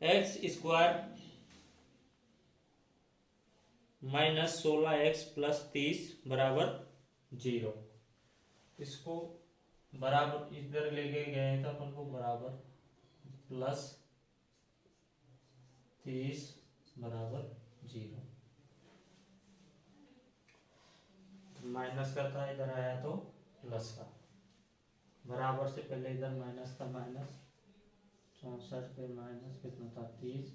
X square minus 16x plus 30 बराबर 0, इसको बराबर इधर लेके गए तो अपन को बराबर प्लस 30 बराबर 0, माइनस का था इधर आया तो प्लस का, बराबर से पहले इधर माइनस था, माइनस 64 के माइनस कितना था 30,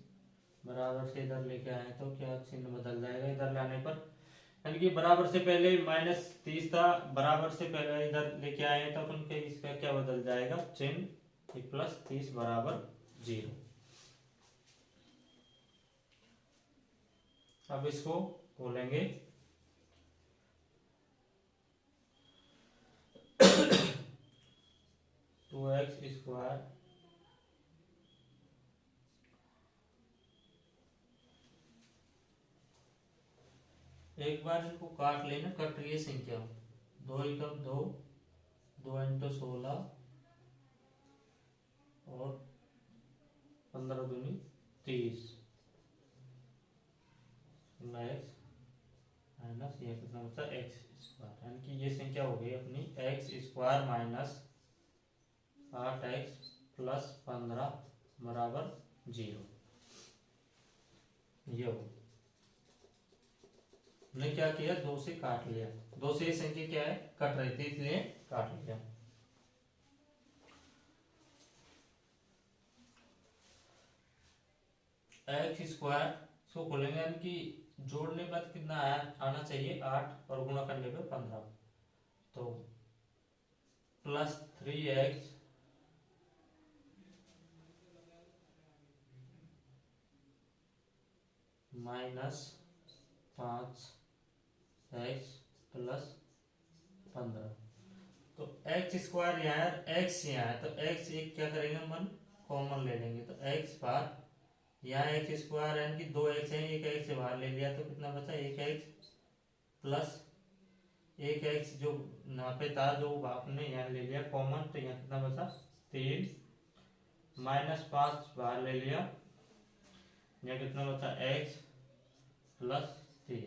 बराबर से इधर लेके आए तो क्या चिन्ह बदल जाएगा इधर लाने पर, यानी कि बराबर से पहले माइनस 30 था, बराबर से पहले इधर लेके आए तो अपन के इसका क्या बदल जाएगा चिन्ह, प्लस 30 बराबर 0। अब इसको बोलेंगे 2x स्क्वायर एक बार इनको काट लेना, कट रही है संख्या 2 एकम 2, 2 इंटू 16 और 15 दूनी 30 एक्स माइनस ये कितना बचा एक्स स्क्वायर, यानी कि ये संख्या हो गई अपनी x square minus 8x plus 15 बराबर 0। ये हो हमने क्या किया 2 से काट लिया, 2 से ये संख्या क्या है कट रही थी इसलिए काट लिया। एक्स स्क्वायर इसको खोलेंगे यानी कि जोड़ने पर कितना आना चाहिए 8 और गुणा करने पे 15, तो plus 3x minus 5x plus 15, तो एक्स स्क्वायर यहाँ है एक्स यहाँ है तो एक्स एक क्या करेंगे अपन कॉमन ले लेंगे, तो एक्स बार यहाँ एक्स स्क्वायर यानी कि 2x है, एक एक्स से बाहर ले लिया तो कितना बचा 1x प्लस 1x जो यहाँ पे था जो आपने यहाँ ले लिया कॉमन, तो यहाँ कितना बचा 3 माइनस 5 बाहर ले लिया, यहाँ कितना बचा x प्लस 3।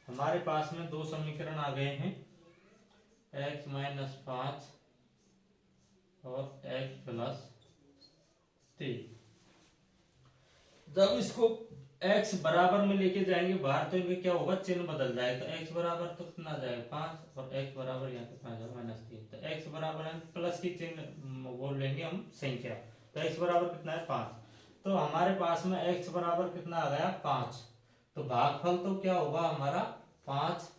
हमारे पास में दो समीकरण आ गए हैं x माइनस 5 और x प्लस 3। जब इसको x बराबर में लेके जाएंगे बाहर तो इनका क्या होगा चिन्ह बदल जाएगा, तो x बराबर तो कितना आ जाएगा 5 और x बराबर यहाँ कितना आ जाएगा -3, तो x बराबर है प्लस की चिन्ह बोल लेंगे हम संख्या, तो x बराबर कितना है 5, तो हमारे पास में x बराबर कितना आ गया 5, तो भागफल तो क्या होगा हमारा 5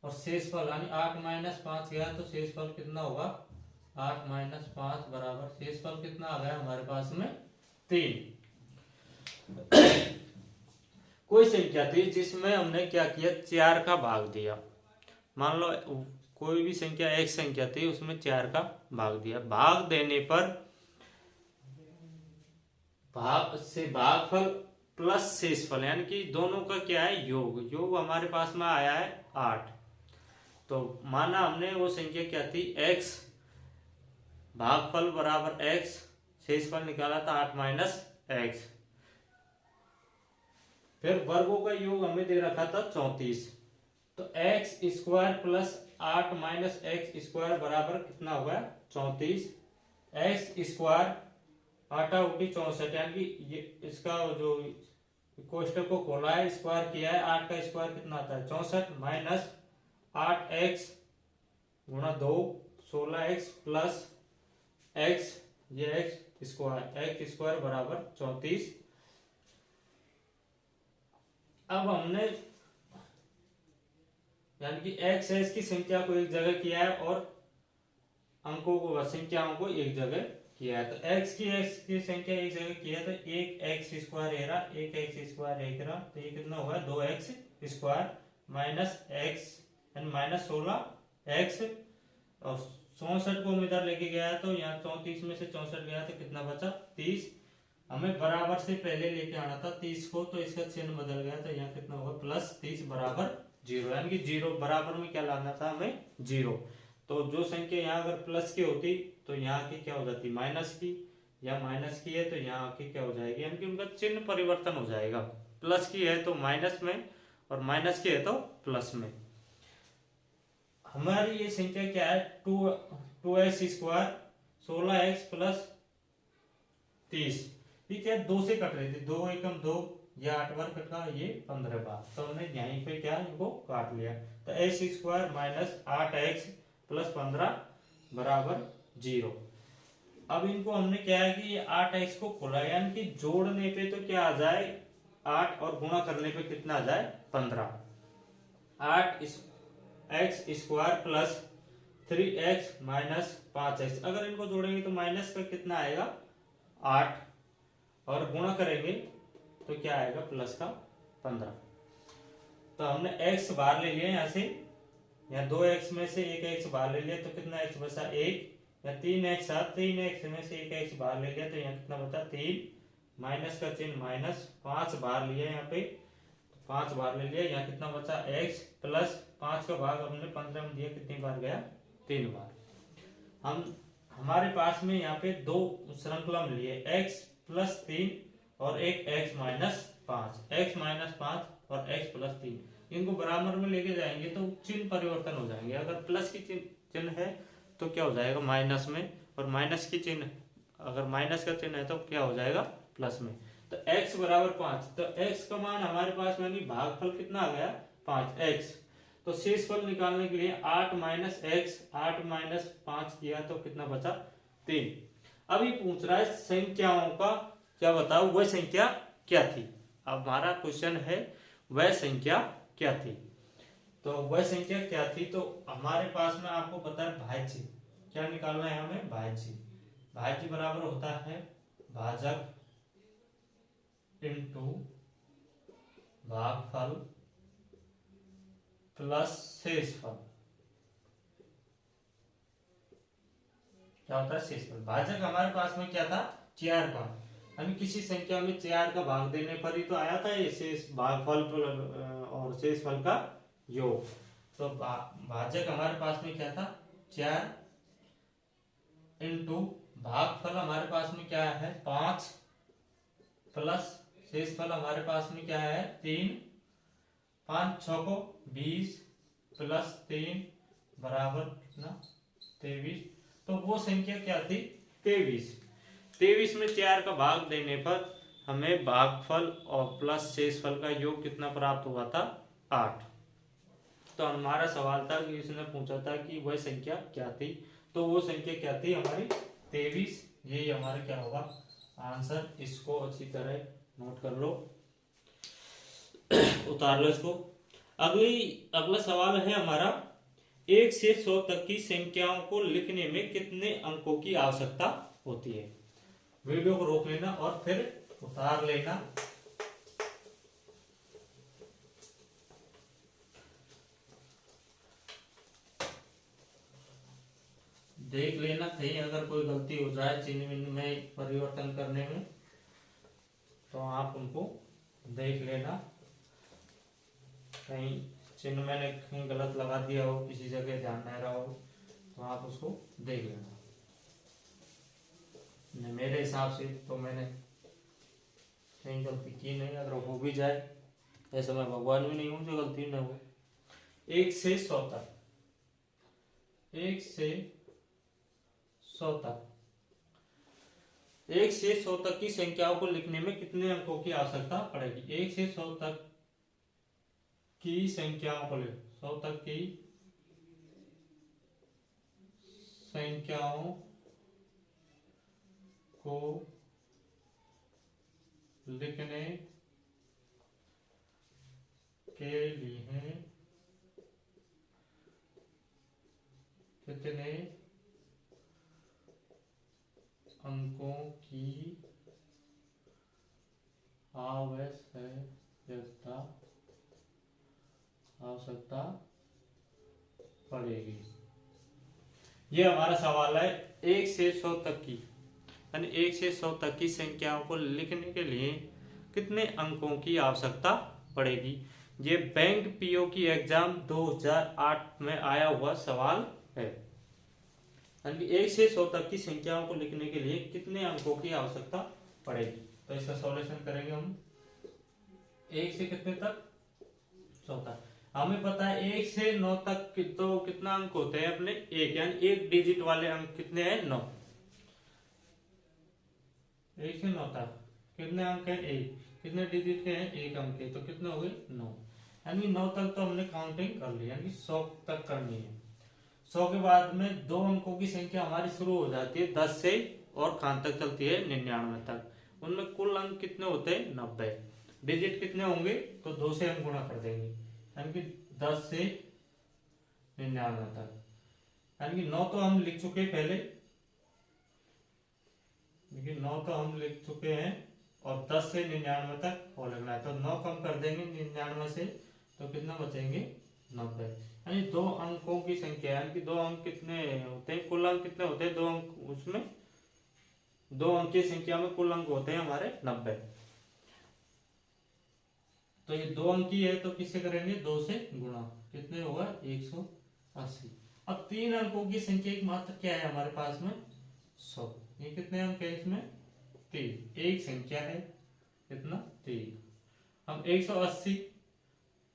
और शेषफल यानी 8 माइनस 5 गया तो शेषफल कितना होगा 8 माइनस 5 बराबर शेषफल कितना आ गया हमारे पास में 3। कोई संख्या थी जिसमें हमने क्या किया 4 का भाग दिया, मान लो कोई भी संख्या एक संख्या थी उसमें 4 का भाग दिया, भाग देने पर भाग से भागफल प्लस शेषफल यानी कि दोनों का क्या है योग, योग हमारे पास में आया है 8, तो माना हमने वो संख्या क्या थी, x भागफल बराबर x, शेषफल निकाला था 8 माइनस x, फिर वर्गों का योग हमें दे रखा था 34, तो x square plus 8 minus x square बराबर कितना होगा 34, x स्क्वायर 8 उठी 64, यानी कि ये इसका जो कोष्टक को खोला है स्क्वायर किया है, 8 का स्क्वायर कितना आता है 64 माइनस 8x गुणा 2 16x प्लस x, ये x स्क्वायर बराबर 34। अब हमने यानी कि x है इसकी संख्या को एक जगह किया है और अंकों को संख्याओं को एक जगह किया है, तो x की संख्या एक जगह किया है तो एक एक्स स्क्वायर एरा, एक एक्स स्क्वायर एरा, तो ये कितना होगा 2x स्क्वायर माइनस एक्स यानी माइनस 16x, और 64 को हम इधर लेके गया है तो यहाँ 34 में से 64 गया तो कितना बचा 30, हमें बराबर से पहले लेके आना था 30 को, तो इसका चिन्ह बदल गया तो यहाँ कितना होगा प्लस 30 बराबर 0, यानी कि 0 बराबर में क्या लाना था हमें 0, तो जो संख्या यहाँ अगर प्लस की होती तो यहाँ की क्या हो जाती माइनस की, या माइनस की है तो यहाँ की क्या हो जाएगी, यानी कि उनका चिन्ह परिवर्तन हो जाएगा, प्लस की है तो माइनस में और माइनस की है तो प्लस में। हमारी ये संख्या क्या है 2x स्क्वायर 16x प्लस 30, ठीक है 2 से कट रही थी, 2 एकम 2, ये 8 बार कटा, ये 15 बार, तो हमने यहीं पे क्या इनको काट लिया, तो x square minus 8x plus 15 बराबर 0। अब इनको हमने क्या है कि ये 8x को खोला, यानी कि जोड़ने पे तो क्या आ जाए 8 और गुणा करने पे कितना आ जाए 15, 8x square plus 3x minus 5x, अगर इनको जोड़ेंगे तो माइनस का कितना आएगा 8 और गुणा करेंगे तो क्या आएगा प्लस का 15, तो हमने x बाहर ले लिया यहाँ से, यहाँ 2x में से 1x बाहर ले लिया तो कितना x बचा 1, या 3x 3x में से 1x बाहर ले लिया तो यहाँ कितना बचा 3, माइनस का चिन्ह माइनस, 5 बाहर लिया यहाँ पे तो 5 बाहर ले लिया, यहाँ कितना बचा x प्लस 5 का भाग हमने 15 में दिया, कितनी बार गया 3 बार। हमारे पास में यहाँ पे दो श्रृंखला मिली है x प्लस 3 और एक x माइनस 5, x माइनस 5 और x प्लस 3, इनको बराबर में लेके जाएंगे तो चिन्ह परिवर्तन हो जाएंगे, अगर प्लस की चिन्ह है तो क्या हो जाएगा माइनस में, और माइनस की चिन्ह अगर माइनस का चिन्ह है तो क्या हो जाएगा प्लस में, तो x बराबर 5, तो x का मान हमारे पास में भागफल कितना आ गया 5x, तो शेषफल निकालने के लिए 8 माइनस एक्स, 8 माइनस 5 किया तो कितना बचा 3। अभी पूछ रहा है संख्याओं का क्या बताओ वह संख्या क्या थी, अब हमारा क्वेश्चन है वह संख्या क्या थी, तो वह संख्या क्या थी, तो हमारे पास में आपको पता है भाज्य, क्या निकालना है हमें भाज्य, भाज्य बराबर होता है भाजक इनटू भागफल प्लस शेषफल, क्या होता है शेषफल, भाजक हमारे पास में क्या था 4 का, यानी किसी संख्या में 4 का भाग देने पर ही तो आया था ये शेष भागफल और शेषफल का योग, तो भाजक हमारे पास में क्या था 4 इंटू भागफल हमारे पास में क्या है 5 प्लस शेषफल हमारे पास में क्या है 3, 5 6 को 20 प्लस 3 बराबर कितना 23, तो वो संख्या क्या थी 23 में 4 का भाग देने पर हमें भागफल और प्लस शेषफल का योग कितना प्राप्त हुआ था 8। तो हमारा सवाल था कि इसने पूछा था कि वह संख्या क्या थी, तो वो संख्या क्या थी हमारी 23, यही हमारा क्या होगा आंसर, इसको अच्छी तरह नोट कर लो उतार लो इसको। अगला सवाल है हमारा 1 से 100 तक की संख्याओं को लिखने में कितने अंकों की आवश्यकता होती है, वीडियो को रोक लेना और फिर उतार लेना। देख लेना कहीं अगर कोई गलती हो जाए चिन्ह में परिवर्तन करने में तो आप उनको देख लेना, कहीं चिन्ह मैंने कहीं गलत लगा दिया हो, किसी जगह ध्यान नहीं रहा हो, तो आप उसको देख लेना। मेरे हिसाब से तो मैंने कहीं गलती की नहीं, अगर हो भी जाए ऐसा मैं भगवान भी नहीं हूं जो गलती न हो। 1 से 100 तक, 1 से 100 तक, 1 से 100 तक की संख्याओं को लिखने में कितने अंकों की आवश्यकता पड़ेगी? 1 से 100 तक की संख्याओं को 100 तक की संख्याओं को लिखने के लिए कितने अंकों की आवश्यकता पड़ेगी? ये हमारा सवाल है। 1 से 100 तक की, यानी 1 से 100 तक की संख्याओं को लिखने के लिए कितने अंकों की आवश्यकता पड़ेगी? ये बैंक पीओ की एग्जाम 2008 में आया हुआ सवाल है। यानी 1 से 100 तक की संख्याओं को लिखने के लिए कितने अंकों की आवश्यकता पड़ेगी? तो इसका सॉल्यूशन करेंगे हम। 1 से कितने तक? 100 तक। हमें पता है 1 से 9 तक तो कितना अंक होते हैं अपने? 1, यानी 1 डिजिट वाले अंक कितने हैं? 9। 1 से 9 तक कितने अंक हैं? 1। कितने डिजिट के हैं? 1 अंक के, तो कितने हो गए? 9। यानी 9 तक तो हमने काउंटिंग कर ली, यानी 100 तक करनी है। 100 के बाद में 2 अंकों की संख्या हमारी शुरू हो जाती है 10 से, और कहां तक चलती है? 99 तक। उनमें कुल अंक कितने होते हैं? 90। डिजिट कितने होंगे? तो 2 से हम गुणा कर देंगे, यानी कि 10 से 99 तक। यानी कि 9 तो हम लिख चुके पहले, देखिए 9 तो हम लिख चुके हैं, और 10 से 99 तक और लिखना है। तो 9 कम कर देंगे 99 से, तो कितना बचेंगे? 90। यानी 2 अंकों की संख्या, यानी कि 2 अंक कितने होते हैं? कुल अंक कितने होते हैं? 2 अंक, उसमें 2 अंक की संख्या में कुल अंक होते हैं हमारे 90। तो ये 2 अंक की है, तो किससे करेंगे? 2 से गुणा, कितने होगा? 180। अब 3 अंकों की संख्या एक मात्र क्या है हमारे पास में? 100। ये कितने अंक है इसमें? 3। एक संख्या है, कितना? 3। हम 180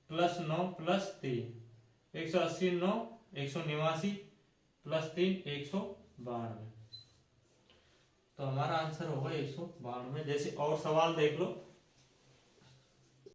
प्लस 9 प्लस 3, 180 9 189 प्लस 3 192, तो हमारा आंसर होगा 192। जैसे और सवाल देख लो।